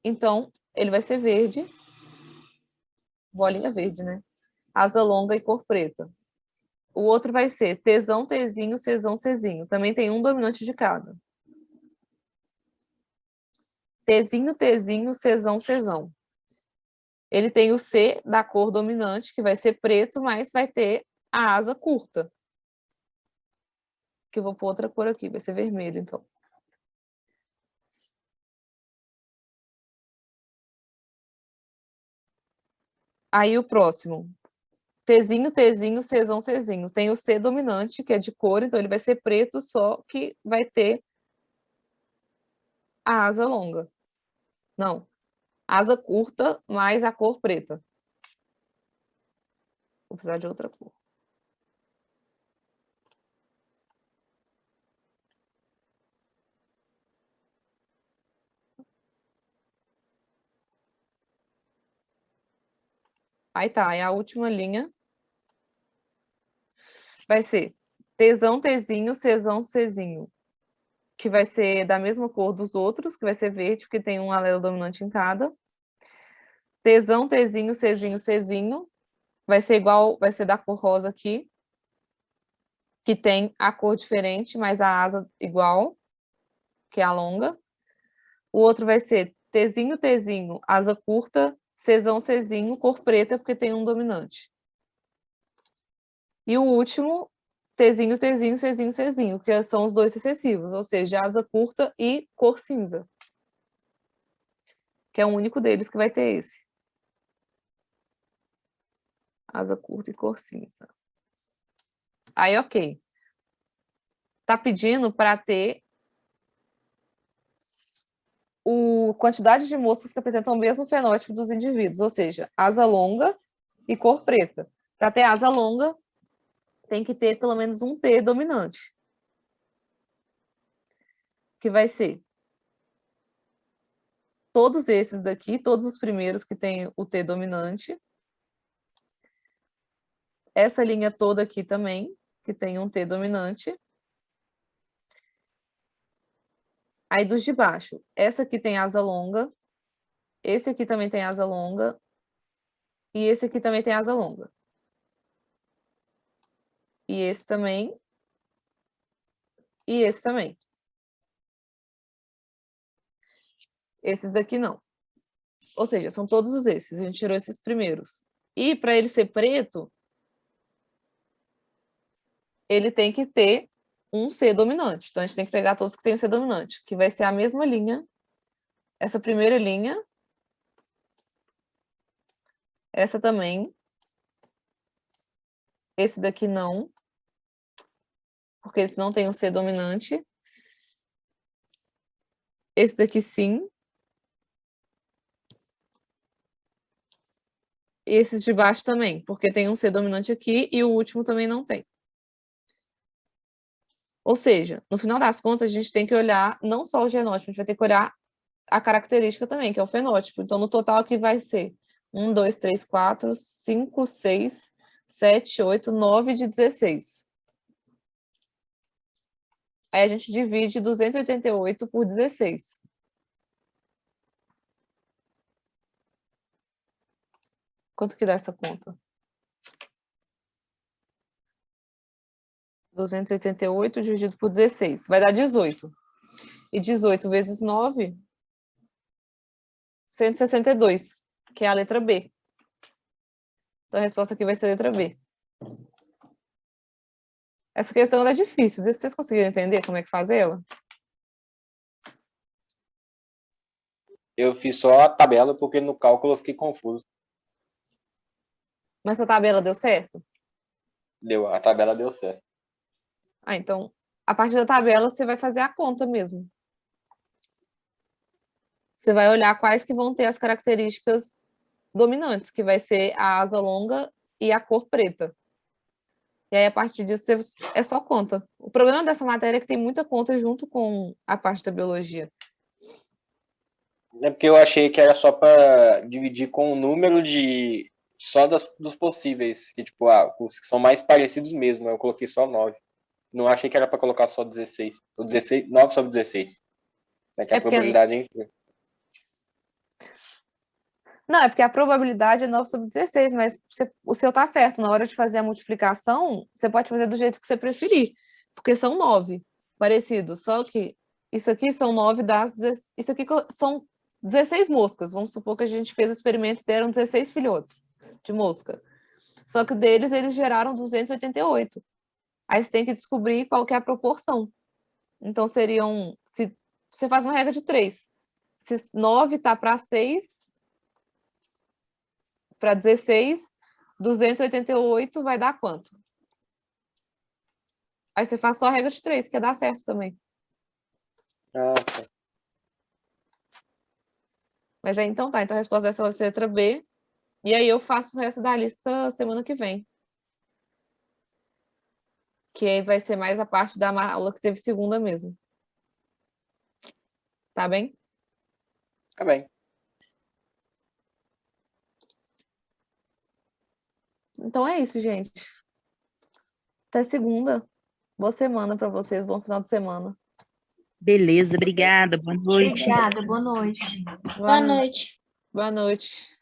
Então, ele vai ser verde. Bolinha verde, né? Asa longa e cor preta. O outro vai ser Tzão, Tzinho, Czão, Czinho. Também tem um dominante de cada. Tzinho, Tzinho, Czão, Czão. Ele tem o C da cor dominante, que vai ser preto, mas vai ter a asa curta. Que eu vou pôr outra cor aqui, vai ser vermelho, então. Aí o próximo. Tzinho, Tzinho, Czão, Czinho. Tem o C dominante, que é de cor, então ele vai ser preto, só que vai ter a asa longa. Não. Asa curta, mais a cor preta. Vou precisar de outra cor. Aí tá, aí a última linha vai ser Tzão, Tzinho, Czão, Czinho, que vai ser da mesma cor dos outros, que vai ser verde, porque tem um alelo dominante em cada. Tzão, Tzinho, Czinho, Czinho, vai ser igual, vai ser da cor rosa aqui, que tem a cor diferente, mas a asa igual, que é a longa. O outro vai ser Tzinho, Tzinho, asa curta, Czão, Czinho, cor preta, porque tem um dominante. E o último, Tzinho, Tzinho, Czinho, Czinho, que são os dois recessivos, ou seja, asa curta e cor cinza. Que é o único deles que vai ter esse. Asa curta e cor cinza. Aí, ok. Tá pedindo para ter a quantidade de moscas que apresentam o mesmo fenótipo dos indivíduos, ou seja, asa longa e cor preta. Para ter asa longa, tem que ter pelo menos um T dominante. Que vai ser todos esses daqui, todos os primeiros que tem o T dominante. Essa linha toda aqui também, que tem um T dominante. Aí dos de baixo, essa aqui tem asa longa, esse aqui também tem asa longa, e esse aqui também tem asa longa. E esse também, e esse também. Esses daqui não. Ou seja, são todos esses, a gente tirou esses primeiros. E para ele ser preto, ele tem que ter um C dominante. Então, a gente tem que pegar todos que tem um C dominante, que vai ser a mesma linha, essa primeira linha, essa também, esse daqui não, porque esse não tem um C dominante, esse daqui sim, e esses de baixo também, porque tem um C dominante aqui e o último também não tem. Ou seja, no final das contas, a gente tem que olhar não só o genótipo, a gente vai ter que olhar a característica também, que é o fenótipo. Então, no total aqui vai ser 1, 2, 3, 4, 5, 6, 7, 8, 9 de 16. Aí a gente divide 288 por 16. Quanto que dá essa conta? 288 dividido por 16. Vai dar 18. E 18 vezes 9, 162, que é a letra B. Então a resposta aqui vai ser a letra B. Essa questão é difícil. Se vocês conseguiram entender como é que faz ela? Eu fiz só a tabela, porque no cálculo eu fiquei confuso. Mas sua tabela deu certo? A tabela deu certo. Ah, então, a partir da tabela, você vai fazer a conta mesmo. Você vai olhar quais que vão ter as características dominantes, que vai ser a asa longa e a cor preta. E aí, a partir disso, é só conta. O problema dessa matéria é que tem muita conta junto com a parte da biologia. É porque eu achei que era só para dividir com o número de... Só dos possíveis. Que, tipo, os que são mais parecidos mesmo. Eu coloquei só 9. Não achei que era para colocar só 16. O 16, 9 sobre 16. É que a probabilidade é... Não, é porque a probabilidade é 9 sobre 16, mas o seu tá certo. Na hora de fazer a multiplicação, você pode fazer do jeito que você preferir, porque são 9 parecidos. Só que isso aqui são 9 das... Isso aqui são 16 moscas. Vamos supor que a gente fez o experimento e deram 16 filhotes de mosca. Só que deles, eles geraram 288. Aí você tem que descobrir qual que é a proporção. Então, seriam... Se você faz uma regra de 3. Se 9 tá para 6... para 16, 288 vai dar quanto? Aí você faz só a regra de 3, que dá certo também. Ah, tá. Mas aí então tá, então a resposta dessa vai ser a letra B. E aí eu faço o resto da lista semana que vem. Que aí vai ser mais a parte da aula que teve segunda mesmo. Tá bem? Tá bem. Então é isso, gente. Até segunda. Boa semana para vocês, bom final de semana. Beleza, obrigada. Boa noite. Obrigada, boa noite. Boa noite. Boa noite.